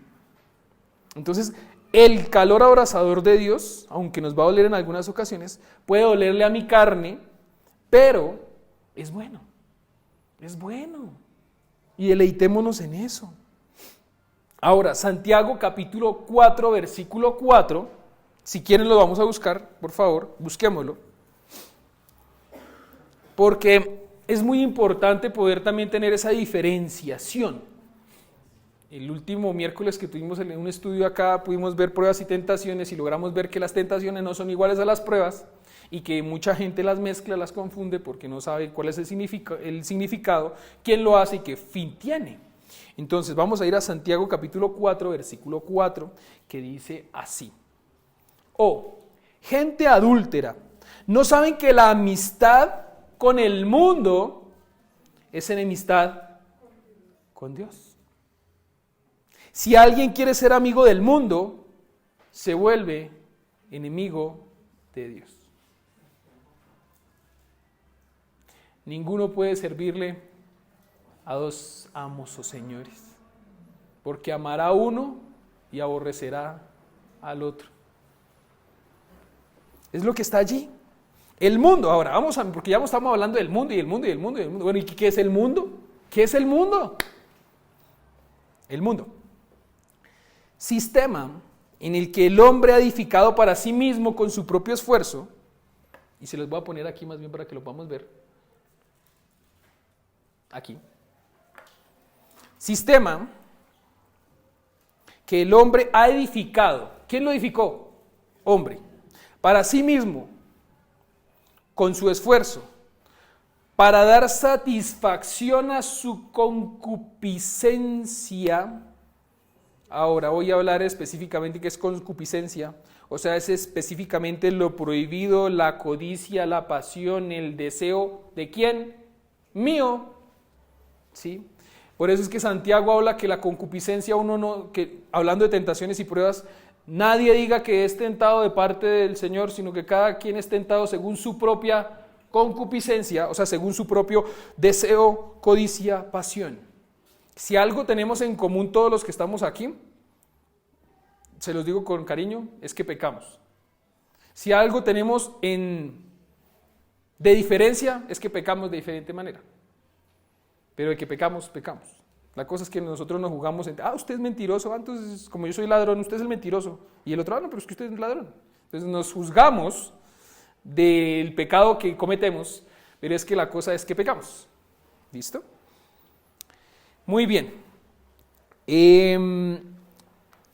Entonces, el calor abrasador de Dios, aunque nos va a doler en algunas ocasiones, puede dolerle a mi carne, pero es bueno. Es bueno. Y deleitémonos en eso. Ahora, Santiago capítulo 4, versículo 4, si quieren lo vamos a buscar, por favor, busquémoslo. Porque es muy importante poder también tener esa diferenciación. El último miércoles que tuvimos un estudio acá, pudimos ver pruebas y tentaciones y logramos ver que las tentaciones no son iguales a las pruebas y que mucha gente las mezcla, las confunde porque no sabe cuál es el significado, quién lo hace y qué fin tiene. Entonces vamos a ir a Santiago capítulo 4, versículo 4, que dice así: Oh, gente adúltera, ¿no saben que la amistad con el mundo es enemistad con Dios? Si alguien quiere ser amigo del mundo, se vuelve enemigo de Dios. Ninguno puede servirle a dos amos o señores, porque amará a uno y aborrecerá al otro. Es lo que está allí. El mundo, ahora vamos a, porque ya estamos hablando del mundo y el mundo y el mundo y el mundo. Bueno, ¿y qué es el mundo? ¿Qué es el mundo? El mundo. Sistema en el que el hombre ha edificado para sí mismo con su propio esfuerzo, y se los voy a poner aquí más bien para que lo podamos ver. Aquí. Sistema que el hombre ha edificado. ¿Quién lo edificó? Hombre. Para sí mismo, con su esfuerzo, para dar satisfacción a su concupiscencia. Ahora voy a hablar específicamente qué es concupiscencia. O sea, es específicamente lo prohibido, la codicia, la pasión, el deseo. ¿De quién? Mío. ¿Sí? Por eso es que Santiago habla que la concupiscencia, hablando de tentaciones y pruebas, nadie diga que es tentado de parte del Señor, sino que cada quien es tentado según su propia concupiscencia, o sea, según su propio deseo, codicia, pasión. Si algo tenemos en común todos los que estamos aquí, se los digo con cariño, es que pecamos. Si algo tenemos de diferencia, es que pecamos de diferente manera. Pero de que pecamos, pecamos. La cosa es que nosotros nos jugamos en, usted es mentiroso, entonces como yo soy ladrón, usted es el mentiroso. Y el otro, no, pero es que usted es ladrón. Entonces nos juzgamos del pecado que cometemos, pero es que la cosa es que pecamos. ¿Listo? Muy bien.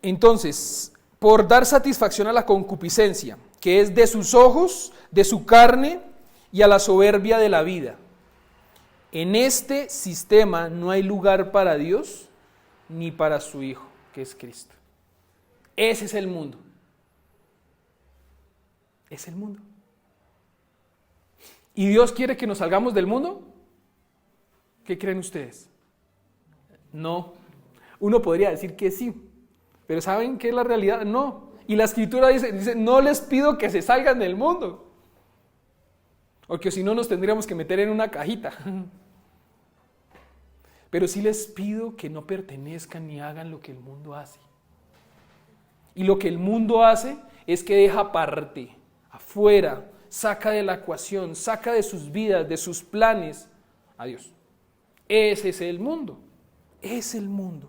Entonces, por dar satisfacción a la concupiscencia, que es de sus ojos, de su carne y a la soberbia de la vida. En este sistema no hay lugar para Dios ni para su Hijo, que es Cristo. Ese es el mundo. Es el mundo. ¿Y Dios quiere que nos salgamos del mundo? ¿Qué creen ustedes? No. Uno podría decir que sí, pero ¿saben qué es la realidad? No. Y la Escritura dice, no les pido que se salgan del mundo, porque si no nos tendríamos que meter en una cajita. Pero sí les pido que no pertenezcan ni hagan lo que el mundo hace. Y lo que el mundo hace es que deja parte, afuera, saca de la ecuación, saca de sus vidas, de sus planes a Dios. Ese es el mundo. Es el mundo.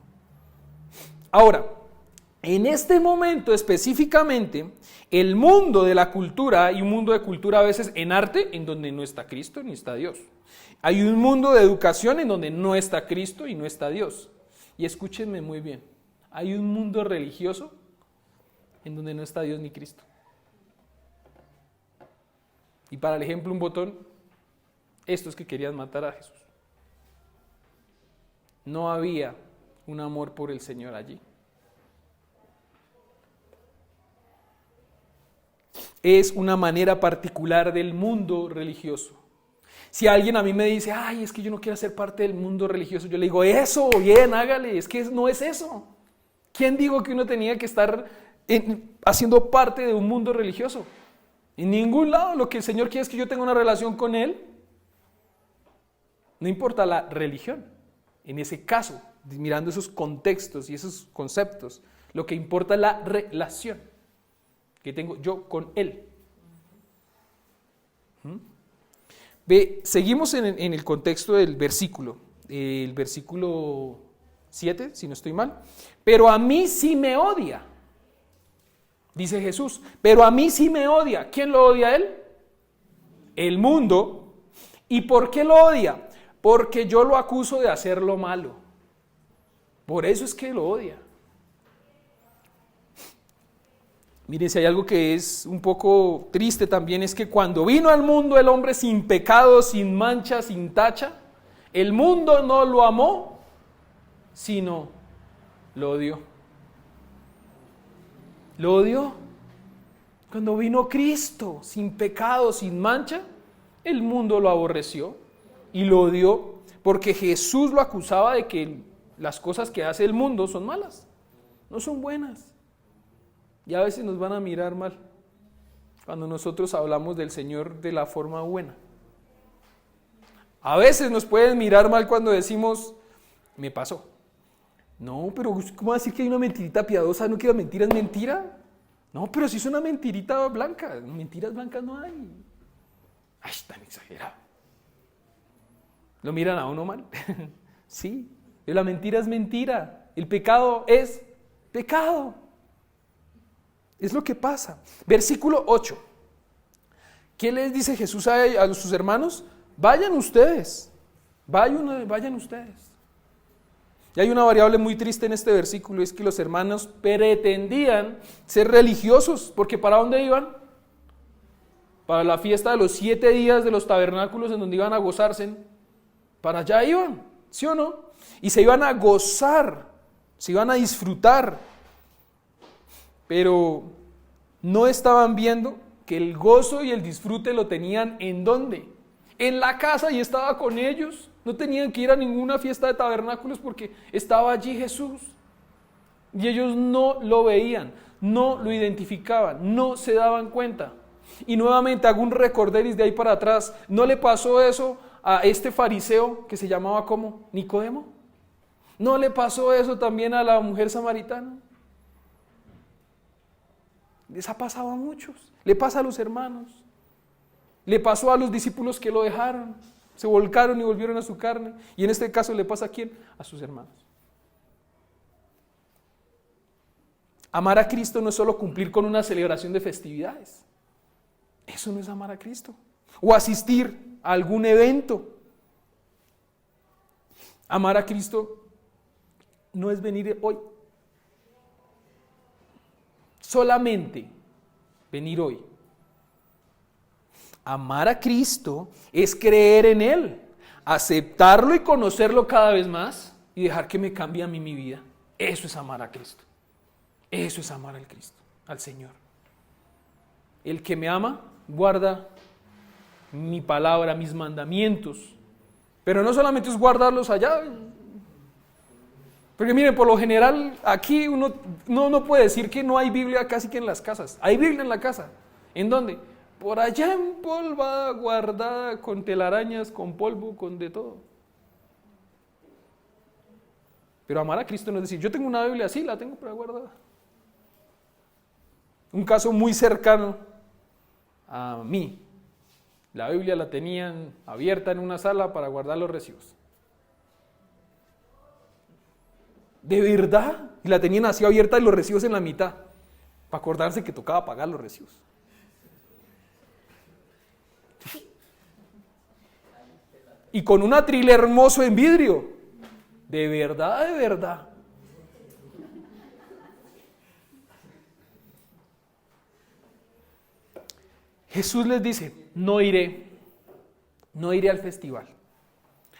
Ahora, en este momento específicamente, el mundo de la cultura, hay un mundo de cultura a veces en arte en donde no está Cristo ni está Dios. Hay un mundo de educación en donde no está Cristo y no está Dios. Y escúchenme muy bien, hay un mundo religioso en donde no está Dios ni Cristo. Y para el ejemplo, un botón, estos que querían matar a Jesús. No había un amor por el Señor allí. Es una manera particular del mundo religioso. Si alguien a mí me dice, es que yo no quiero ser parte del mundo religioso, yo le digo, eso, bien, hágale, es que no es eso. ¿Quién dijo que uno tenía que estar haciendo parte de un mundo religioso? En ningún lado. Lo que el Señor quiere es que yo tenga una relación con Él. No importa la religión. En ese caso, mirando esos contextos y esos conceptos, lo que importa es la relación que tengo yo con Él. Seguimos en el contexto del versículo, el versículo 7, si no estoy mal. Pero a mí sí me odia, dice Jesús, pero a mí sí me odia. ¿Quién lo odia a Él? El mundo. ¿Y por qué lo odia? Porque yo lo acuso de hacer lo malo. Por eso es que lo odia. Mire, si hay algo que es un poco triste también es que cuando vino al mundo el hombre sin pecado, sin mancha, sin tacha, el mundo no lo amó, sino lo odió. Lo odió. Cuando vino Cristo sin pecado, sin mancha, el mundo lo aborreció y lo odió porque Jesús lo acusaba de que las cosas que hace el mundo son malas, no son buenas. Y a veces nos van a mirar mal cuando nosotros hablamos del Señor de la forma buena. A veces nos pueden mirar mal cuando decimos, me pasó. No, pero ¿cómo decir que hay una mentirita piadosa? ¿No que la mentira es mentira? No, pero si es una mentirita blanca. Mentiras blancas no hay. Ay, tan exagerado. ¿Lo miran a uno mal? Sí, la mentira es mentira. El pecado es pecado. Es lo que pasa. Versículo 8. ¿Qué les dice Jesús a sus hermanos? Vayan ustedes. Vayan ustedes. Y hay una variable muy triste en este versículo, es que los hermanos pretendían ser religiosos, porque ¿para dónde iban? Para la fiesta de los 7 días de los tabernáculos en donde iban a gozarse. Para allá iban, ¿sí o no? Y se iban a gozar, se iban a disfrutar. Pero no estaban viendo que el gozo y el disfrute lo tenían ¿en dónde? En la casa, y estaba con ellos. No tenían que ir a ninguna fiesta de tabernáculos porque estaba allí Jesús. Y ellos no lo veían, no lo identificaban, no se daban cuenta. Y nuevamente hago un recorderis de ahí para atrás. ¿No le pasó eso a este fariseo que se llamaba ¿cómo? Nicodemo? ¿No le pasó eso también a la mujer samaritana? Les ha pasado a muchos, le pasa a los hermanos, le pasó a los discípulos que lo dejaron, se volcaron y volvieron a su carne, y en este caso le pasa ¿a quién? A sus hermanos. Amar a Cristo no es solo cumplir con una celebración de festividades, eso no es amar a Cristo, o asistir a algún evento. Amar a Cristo no es venir hoy. Solamente venir hoy. Amar a Cristo es creer en Él, aceptarlo y conocerlo cada vez más y dejar que me cambie a mí mi vida. Eso es amar a Cristo. Eso es amar al Cristo, al Señor. El que me ama guarda mi palabra, mis mandamientos. Pero no solamente es guardarlos allá. Porque miren, por lo general aquí uno no puede decir que no hay Biblia casi que en las casas. Hay Biblia en la casa. ¿En dónde? Por allá empolvada, guardada, con telarañas, con polvo, con de todo. Pero amar a Cristo no es decir, yo tengo una Biblia así, la tengo para guardada. Un caso muy cercano a mí. La Biblia la tenían abierta en una sala para guardar los recibos. ¿De verdad? Y la tenían así abierta y los recibos en la mitad, para acordarse que tocaba pagar los recibos. Y con un atril hermoso en vidrio. De verdad, de verdad. Jesús les dice, no iré al festival,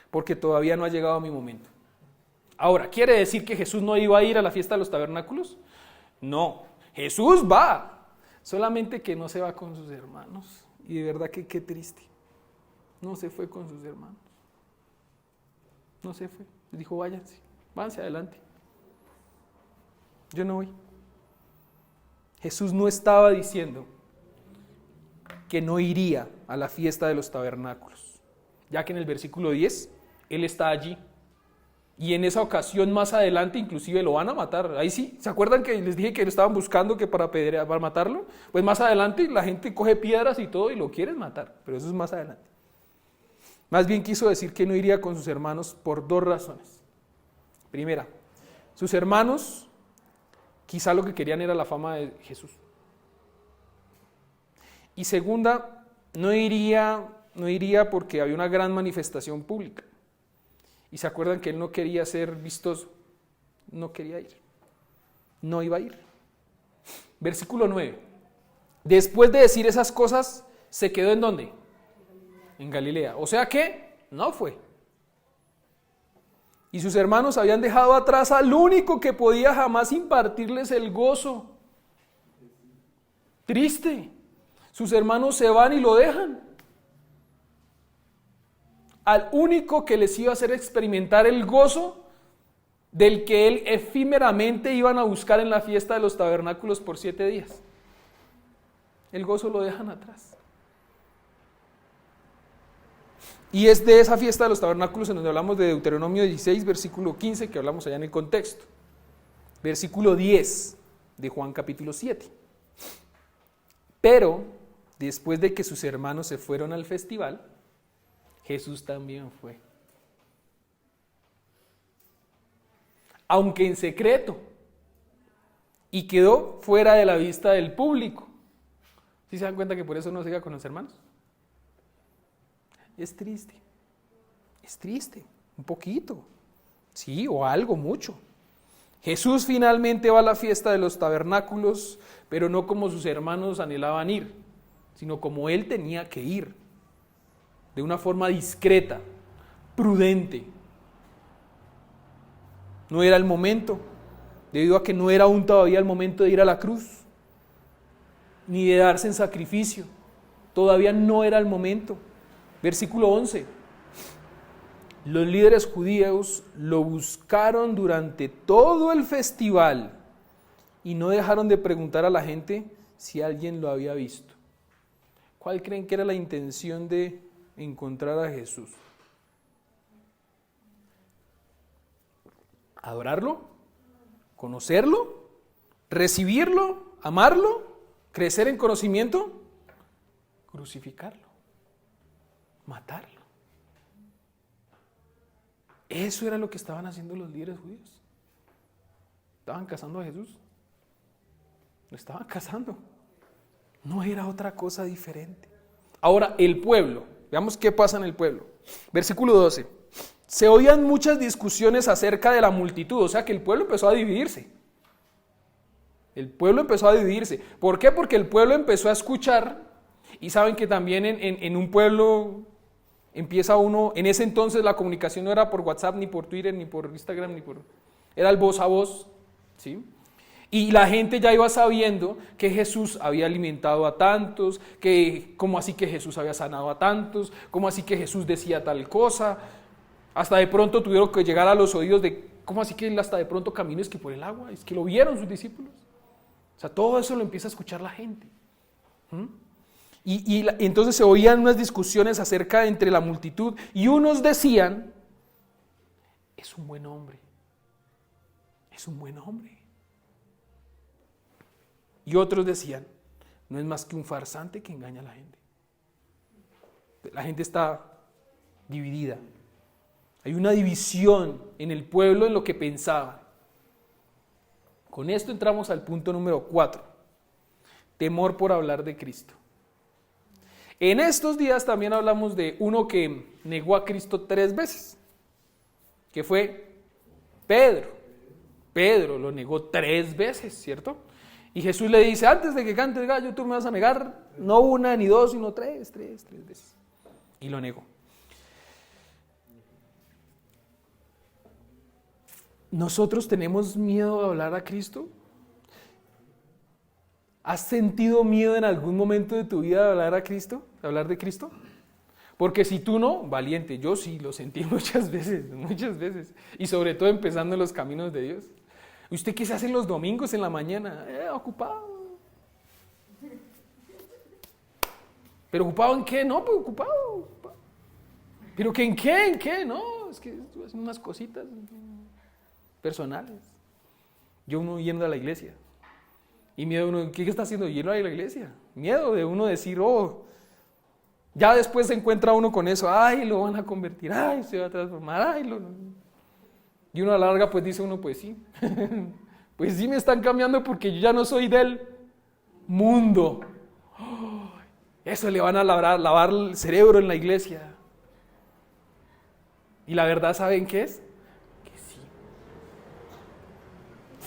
porque todavía no ha llegado mi momento. Ahora, ¿quiere decir que Jesús no iba a ir a la fiesta de los tabernáculos? No, Jesús va, solamente que no se va con sus hermanos. Y de verdad que qué triste, no se fue con sus hermanos. No se fue, les dijo váyanse adelante. Yo no voy. Jesús no estaba diciendo que no iría a la fiesta de los tabernáculos, ya que en el versículo 10, Él está allí. Y en esa ocasión más adelante inclusive lo van a matar. Ahí sí, ¿se acuerdan que les dije que lo estaban buscando que para matarlo? Pues más adelante la gente coge piedras y todo y lo quieren matar, pero eso es más adelante. Más bien quiso decir que no iría con sus hermanos por 2 razones. Primera, sus hermanos quizá lo que querían era la fama de Jesús. Y segunda, no iría porque había una gran manifestación pública. Y se acuerdan que él no quería ser vistoso. no quería ir. No iba a ir. Versículo 9. Después de decir esas cosas, ¿se quedó en dónde? En Galilea. O sea que no fue. Y sus hermanos habían dejado atrás al único que podía jamás impartirles el gozo. Triste. Sus hermanos se van y lo dejan. Al único que les iba a hacer experimentar el gozo del que él efímeramente iban a buscar en la fiesta de los tabernáculos por 7 días. El gozo lo dejan atrás. Y es de esa fiesta de los tabernáculos en donde hablamos de Deuteronomio 16, versículo 15, que hablamos allá en el contexto. Versículo 10 de Juan capítulo 7. Pero, después de que sus hermanos se fueron al festival, Jesús también fue. Aunque en secreto. Y quedó fuera de la vista del público. ¿Sí se dan cuenta que por eso no se iba con los hermanos? Es triste, un poquito, sí, o algo, mucho. Jesús finalmente va a la fiesta de los tabernáculos, pero no como sus hermanos anhelaban ir, sino como él tenía que ir, de una forma discreta, prudente. No era el momento, debido a que no era aún todavía el momento de ir a la cruz, ni de darse en sacrificio, todavía no era el momento. Versículo 11. Los líderes judíos lo buscaron durante todo el festival y no dejaron de preguntar a la gente si alguien lo había visto. ¿Cuál creen que era la intención de encontrar a Jesús? ¿Adorarlo? ¿Conocerlo? ¿Recibirlo? ¿Amarlo? ¿Crecer en conocimiento? Crucificarlo. Matarlo. Eso era lo que estaban haciendo los líderes judíos. ¿Estaban cazando a Jesús? Lo estaban cazando. No era otra cosa diferente. Ahora, el pueblo. Veamos qué pasa en el pueblo. Versículo 12. Se oían muchas discusiones acerca de la multitud. O sea que el pueblo empezó a dividirse. El pueblo empezó a dividirse. ¿Por qué? Porque el pueblo empezó a escuchar. Y saben que también en un pueblo empieza uno, en ese entonces la comunicación no era por WhatsApp, ni por Twitter, ni por Instagram, era el voz a voz, ¿sí? Y la gente ya iba sabiendo que Jesús había alimentado a tantos, que cómo así que Jesús había sanado a tantos, cómo así que Jesús decía tal cosa, hasta de pronto tuvieron que llegar a los oídos de cómo así que él hasta de pronto caminó, es que por el agua, es que lo vieron sus discípulos. O sea, todo eso lo empieza a escuchar la gente. Y entonces se oían unas discusiones acerca entre la multitud y unos decían, es un buen hombre, es un buen hombre. Y otros decían, no es más que un farsante que engaña a la gente. La gente está dividida. Hay una división en el pueblo en lo que pensaban. Con esto entramos al punto número 4, temor por hablar de Cristo. En estos días también hablamos de uno que negó a Cristo 3 veces, que fue Pedro. Pedro lo negó 3 veces, ¿cierto? Y Jesús le dice, antes de que cante el gallo, tú me vas a negar, no 1 ni 2, sino 3 veces. Y lo negó. ¿Nosotros tenemos miedo de hablar a Cristo? ¿Has sentido miedo en algún momento de tu vida de hablar a Cristo? ¿De hablar de Cristo? Porque si tú no, valiente, yo sí lo sentí muchas veces. Y sobre todo empezando en los caminos de Dios. ¿Usted qué se hace los domingos en la mañana? Ocupado. ¿Pero ocupado en qué? No, pues ocupado. ¿Pero que en qué? ¿En qué? No, es que estoy haciendo unas cositas personales. Yo uno yendo a la iglesia. Y miedo uno, ¿qué está haciendo? Yendo a la iglesia. Miedo de uno decir, ya después se encuentra uno con eso, ay, lo van a convertir, ay, se va a transformar, ay, y uno a la larga pues dice uno, pues sí, pues sí me están cambiando porque yo ya no soy del mundo. Eso le van a lavar el cerebro en la iglesia. Y la verdad, ¿saben qué es? Que sí.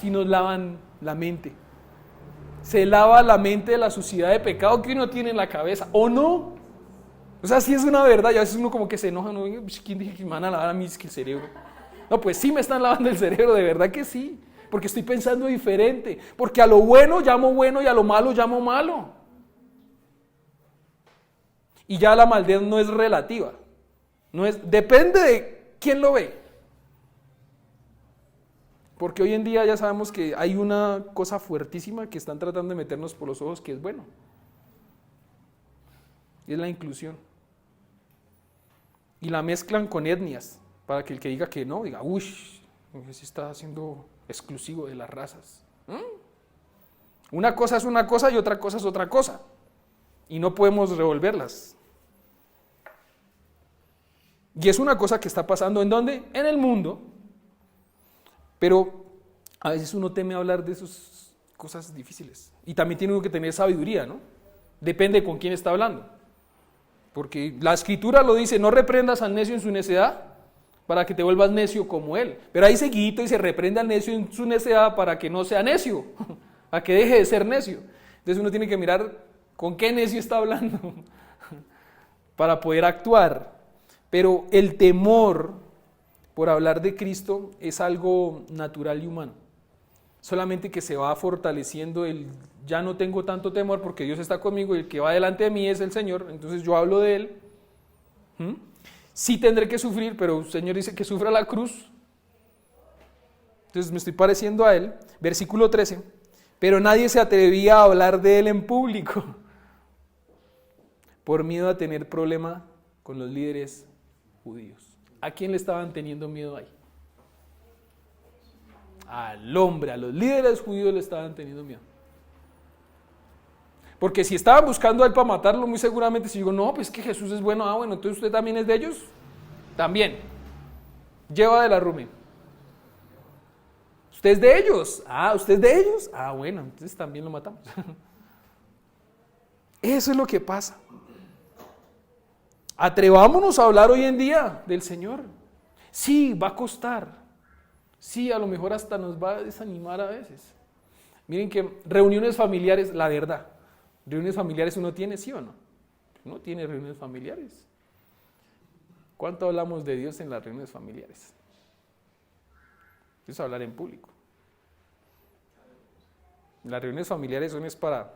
si nos lavan la mente. Se lava la mente de la suciedad de pecado que uno tiene en la cabeza, ¿o no? O sea, sí es una verdad, y a veces uno como que se enoja, ¿no? ¿Quién dije que me van a lavar a mí el cerebro? No, pues sí me están lavando el cerebro, de verdad que sí, porque estoy pensando diferente, porque a lo bueno llamo bueno y a lo malo llamo malo. Y ya la maldad no es relativa, depende de quién lo ve. Porque hoy en día ya sabemos que hay una cosa fuertísima que están tratando de meternos por los ojos que es bueno. Y es la inclusión. Y la mezclan con etnias, para que el que diga que no, diga, uy, se está haciendo exclusivo de las razas. Una cosa es una cosa y otra cosa es otra cosa. Y no podemos revolverlas. Y es una cosa que está pasando, ¿en dónde? En el mundo. Pero a veces uno teme hablar de esas cosas difíciles. Y también tiene uno que tener sabiduría, ¿no? Depende con quién está hablando. Porque la Escritura lo dice, no reprendas al necio en su necedad para que te vuelvas necio como él. Pero ahí seguidito dice, reprende al necio en su necedad para que no sea necio, para que deje de ser necio. Entonces uno tiene que mirar con qué necio está hablando para poder actuar. Pero el temor por hablar de Cristo es algo natural y humano. Solamente que se va fortaleciendo ya no tengo tanto temor porque Dios está conmigo y el que va delante de mí es el Señor, entonces yo hablo de Él. Sí tendré que sufrir, pero el Señor dice que sufra la cruz. Entonces me estoy pareciendo a Él. Versículo 13. Pero nadie se atrevía a hablar de Él en público por miedo a tener problema con los líderes judíos. ¿A quién le estaban teniendo miedo ahí? Al hombre, a los líderes judíos le estaban teniendo miedo. Porque si estaban buscando a él para matarlo, muy seguramente si digo, no, pues que Jesús es bueno, bueno, entonces usted también es de ellos. También. Lleva de la Rumi. ¿Usted es de ellos? ¿Usted es de ellos? Bueno, entonces también lo matamos. Eso es lo que pasa. Atrevámonos a hablar hoy en día del Señor. Sí, va a costar. Sí, a lo mejor hasta nos va a desanimar a veces. Miren que reuniones familiares, la verdad, reuniones familiares uno tiene, ¿sí o no? Uno tiene reuniones familiares. ¿Cuánto hablamos de Dios en las reuniones familiares? Es hablar en público. Las reuniones familiares son para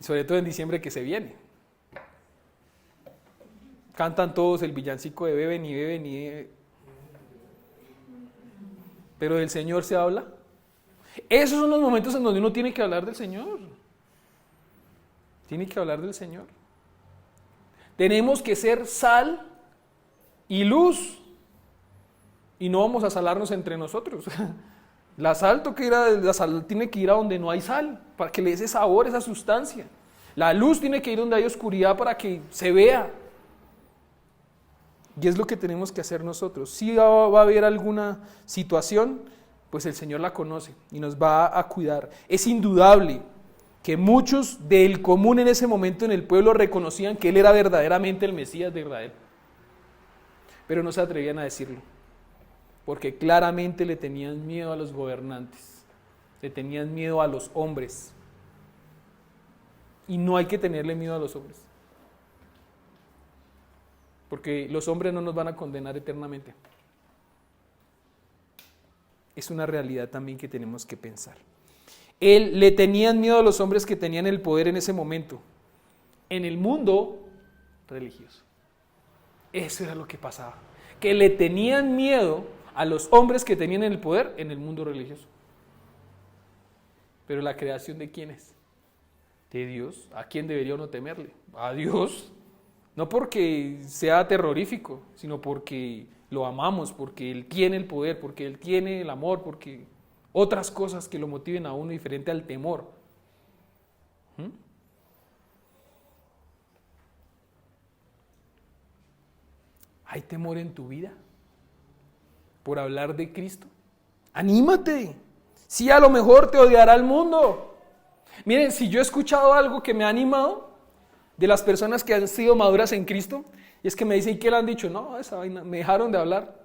sobre todo en diciembre que se viene. Cantan todos el villancico de beben y beben y beben. Pero del Señor se habla. Esos son los momentos en donde uno tiene que hablar del Señor. Tiene que hablar del Señor. Tenemos que ser sal y luz. Y no vamos a salarnos entre nosotros. La sal tiene que ir a donde no hay sal, para que le dé ese sabor, esa sustancia. La luz tiene que ir donde hay oscuridad para que se vea. Y es lo que tenemos que hacer nosotros. Si va a haber alguna situación, pues el Señor la conoce y nos va a cuidar. Es indudable que muchos del común en ese momento en el pueblo reconocían que Él era verdaderamente el Mesías de Israel. Pero no se atrevían a decirlo. Porque claramente le tenían miedo a los gobernantes, le tenían miedo a los hombres. Y no hay que tenerle miedo a los hombres. Porque los hombres no nos van a condenar eternamente. Es una realidad también que tenemos que pensar. Le tenían miedo a los hombres que tenían el poder en ese momento, en el mundo religioso. Eso era lo que pasaba. Que le tenían miedo a los hombres que tenían el poder en el mundo religioso. Pero la creación ¿de quién es? De Dios. ¿A quién debería uno temerle? A Dios. No porque sea terrorífico, sino porque lo amamos, porque Él tiene el poder, porque Él tiene el amor, porque otras cosas que lo motiven a uno diferente al temor. ¿Hay temor en tu vida por hablar de Cristo? ¡Anímate! Sí, a lo mejor te odiará el mundo. Miren, si yo he escuchado algo que me ha animado, de las personas que han sido maduras en Cristo, y es que me dicen, ¿y qué le han dicho? No, esa vaina, me dejaron de hablar.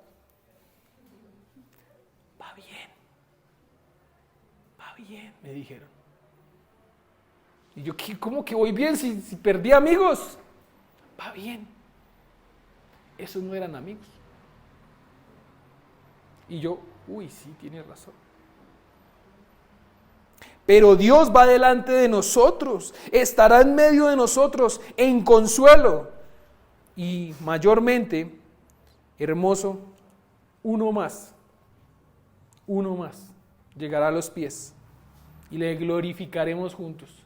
Va bien, me dijeron. Y yo, ¿cómo que voy bien si perdí amigos? Va bien. Esos no eran amigos. Y yo, sí, tienes razón. Pero Dios va delante de nosotros, estará en medio de nosotros en consuelo. Y mayormente, hermoso, uno más llegará a los pies y le glorificaremos juntos.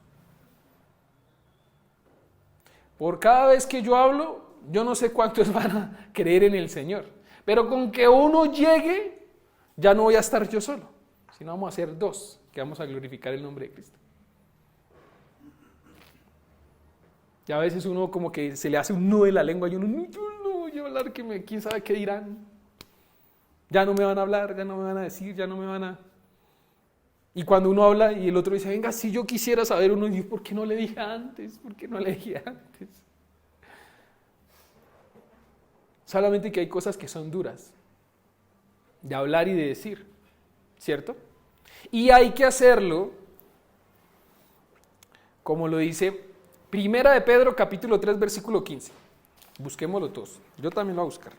Por cada vez que yo hablo, yo no sé cuántos van a creer en el Señor, pero con que uno llegue, ya no voy a estar yo solo, sino vamos a ser dos que vamos a glorificar el nombre de Cristo. Y a veces uno como que se le hace un nudo en la lengua y uno, no voy a hablar, quién sabe qué dirán. Ya no me van a hablar, ya no me van a decir, ya no me van a... Y cuando uno habla y el otro dice, venga, si yo quisiera saber, uno dice, ¿por qué no le dije antes? ¿Por qué no le dije antes? Solamente que hay cosas que son duras de hablar y de decir, ¿cierto? Y hay que hacerlo, como lo dice Primera de Pedro, capítulo 3, versículo 15. Busquémoslo todos. Yo también lo voy a buscar.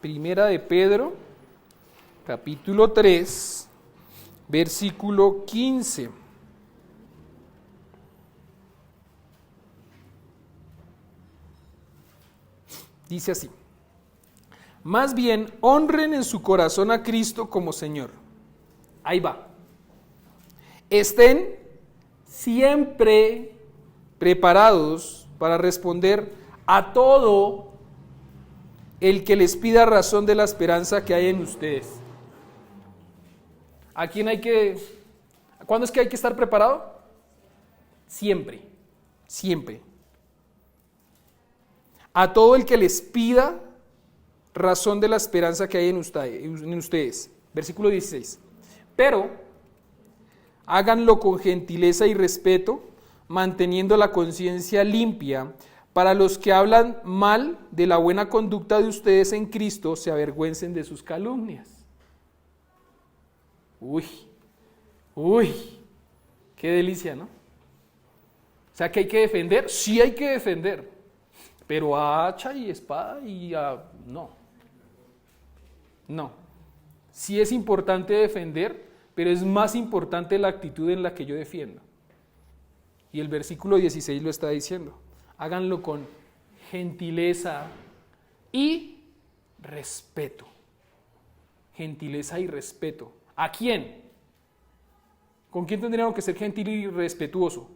Primera de Pedro, capítulo 3, versículo 15. Dice así: más bien, honren en su corazón a Cristo como Señor. Ahí va. Estén siempre preparados para responder a todo el que les pida razón de la esperanza que hay en ustedes. ¿A quién hay que... ¿Cuándo es que hay que estar preparado? Siempre, siempre. A todo el que les pida razón de la esperanza que hay en ustedes. Versículo 16. Pero háganlo con gentileza y respeto, manteniendo la conciencia limpia. Para los que hablan mal de la buena conducta de ustedes en Cristo, se avergüencen de sus calumnias. Uy, qué delicia, ¿no? O sea, que hay que defender, sí hay que defender, pero a hacha y espada y a... No. Sí es importante defender, pero es más importante la actitud en la que yo defiendo. Y el versículo 16 lo está diciendo. Háganlo con gentileza y respeto. Gentileza y respeto. ¿A quién? ¿Con quién tendríamos que ser gentil y respetuoso?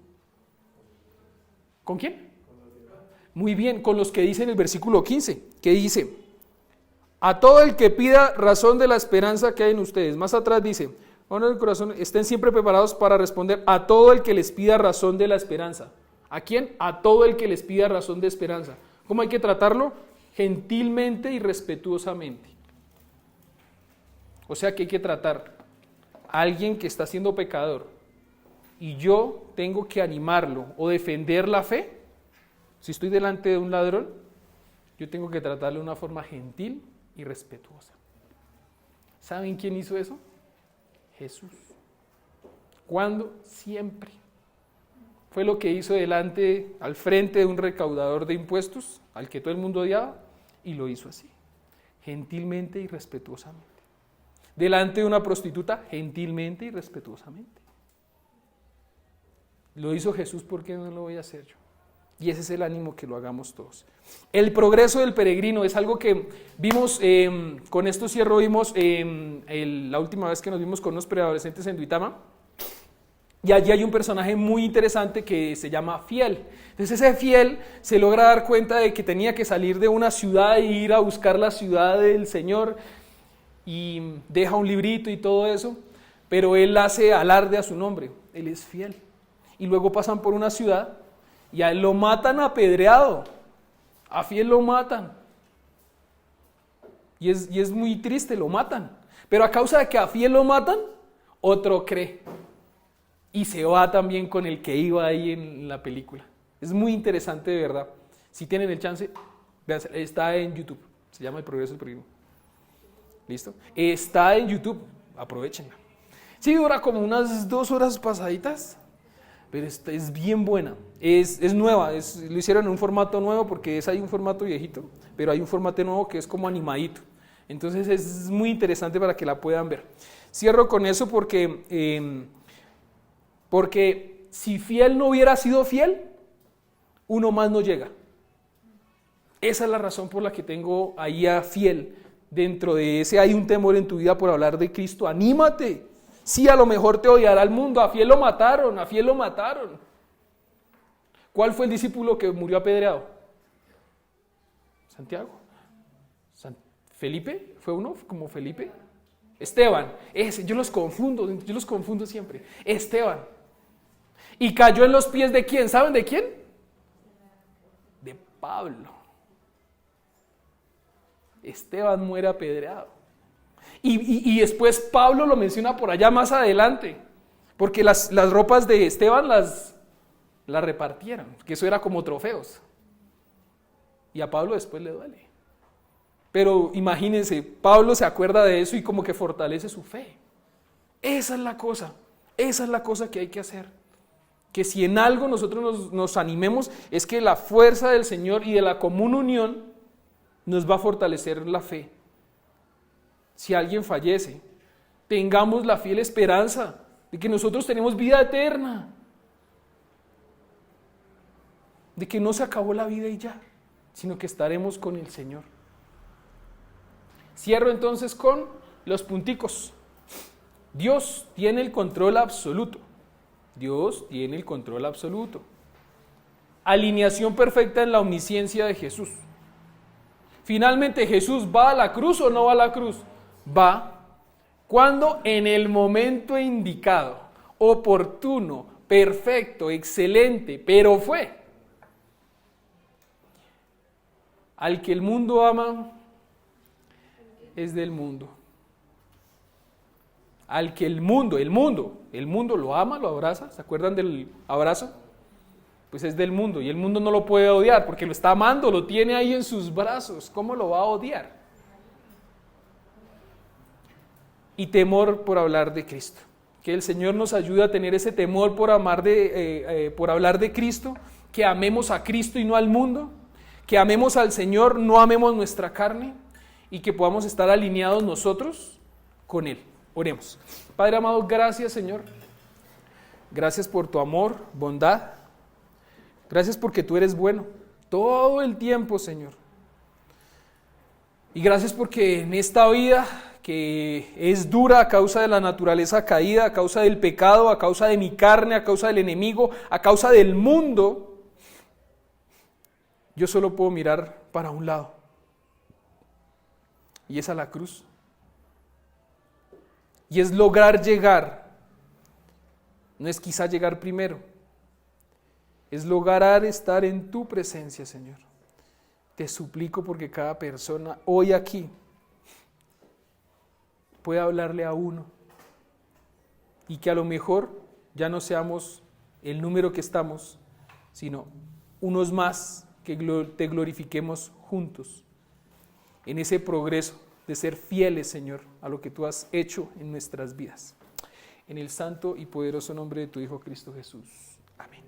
¿Con quién? Muy bien, con los que dice en el versículo 15, que dice, a todo el que pida razón de la esperanza que hay en ustedes. Más atrás dice, honren el corazón, estén siempre preparados para responder a todo el que les pida razón de la esperanza. ¿A quién? A todo el que les pida razón de esperanza. ¿Cómo hay que tratarlo? Gentilmente y respetuosamente. O sea que hay que tratar a alguien que está siendo pecador y yo tengo que animarlo o defender la fe. Si estoy delante de un ladrón, yo tengo que tratarlo de una forma gentil y respetuosa. ¿Saben quién hizo eso? Jesús. ¿Cuándo? Siempre. Fue lo que hizo al frente de un recaudador de impuestos, al que todo el mundo odiaba, y lo hizo así, gentilmente y respetuosamente. Delante de una prostituta, gentilmente y respetuosamente. Lo hizo Jesús, ¿por qué no lo voy a hacer yo? Y ese es el ánimo que lo hagamos todos. El progreso del peregrino es algo que vimos, con esto cierro, vimos la última vez que nos vimos con unos preadolescentes en Duitama. Y allí hay un personaje muy interesante que se llama Fiel. Entonces ese Fiel se logra dar cuenta de que tenía que salir de una ciudad e ir a buscar la ciudad del Señor. Y deja un librito y todo eso, pero él hace alarde a su nombre. Él es fiel. Y luego pasan por una ciudad y a él lo matan apedreado. A Fiel lo matan. Y es muy triste, lo matan. Pero a causa de que a Fiel lo matan, otro cree. y se va también con el que iba ahí en la película. Es muy interesante, de verdad. Si tienen el chance, vean, está en YouTube. Se llama El Progreso del Peregrino. ¿Listo? Está en YouTube. Aprovechenla. Sí, dura como unas 2 horas pasaditas, pero es bien buena. Es nueva. Lo hicieron en un formato nuevo porque hay un formato viejito, pero hay un formato nuevo que es como animadito. Entonces es muy interesante para que la puedan ver. Cierro con eso porque si fiel no hubiera sido fiel, uno más no llega. Esa es la razón por la que tengo ahí a fiel. Dentro de ese hay un temor en tu vida por hablar de Cristo. ¡Anímate! Sí, a lo mejor te odiará el mundo. A fiel lo mataron, a fiel lo mataron. ¿Cuál fue el discípulo que murió apedreado? Santiago. ¿Felipe? ¿Fue uno como Felipe? Esteban. Yo los confundo siempre. Esteban. ¿Y cayó en los pies de quién? ¿Saben de quién? De Pablo. Esteban muere apedreado. Y después Pablo lo menciona por allá más adelante, porque las ropas de Esteban las repartieron, que eso era como trofeos. Y a Pablo después le duele. Pero imagínense, Pablo se acuerda de eso y como que fortalece su fe. Esa es la cosa que hay que hacer. Que si en algo nosotros nos animemos, es que la fuerza del Señor y de la común unión nos va a fortalecer la fe. Si alguien fallece, tengamos la fiel esperanza de que nosotros tenemos vida eterna, de que no se acabó la vida y ya, sino que estaremos con el Señor. Cierro entonces con los punticos. Dios tiene el control absoluto. Dios tiene el control absoluto. Alineación perfecta en la omnisciencia de Jesús. Finalmente, ¿Jesús va a la cruz o no va a la cruz? Va cuando en el momento indicado, oportuno, perfecto, excelente, pero fue. Al que el mundo ama, es del mundo. Al que el mundo lo ama, lo abraza. ¿Se acuerdan del abrazo? Pues es del mundo y el mundo no lo puede odiar porque lo está amando, lo tiene ahí en sus brazos. ¿Cómo lo va a odiar? Y temor por hablar de Cristo. Que el Señor nos ayude a tener ese temor por hablar de Cristo, que amemos a Cristo y no al mundo, que amemos al Señor, no amemos nuestra carne y que podamos estar alineados nosotros con Él. Oremos. Padre amado, gracias Señor. Gracias por tu amor, bondad. Gracias porque tú eres bueno todo el tiempo, Señor. Y gracias porque en esta vida que es dura a causa de la naturaleza caída, a causa del pecado, a causa de mi carne, a causa del enemigo, a causa del mundo, yo solo puedo mirar para un lado. Y es a la cruz. Y es lograr llegar. No es quizá llegar primero. Es lograr estar en tu presencia, Señor. Te suplico porque cada persona hoy aquí pueda hablarle a uno y que a lo mejor ya no seamos el número que estamos, sino unos más que te glorifiquemos juntos en ese progreso de ser fieles, Señor, a lo que tú has hecho en nuestras vidas. En el santo y poderoso nombre de tu Hijo Cristo Jesús. Amén.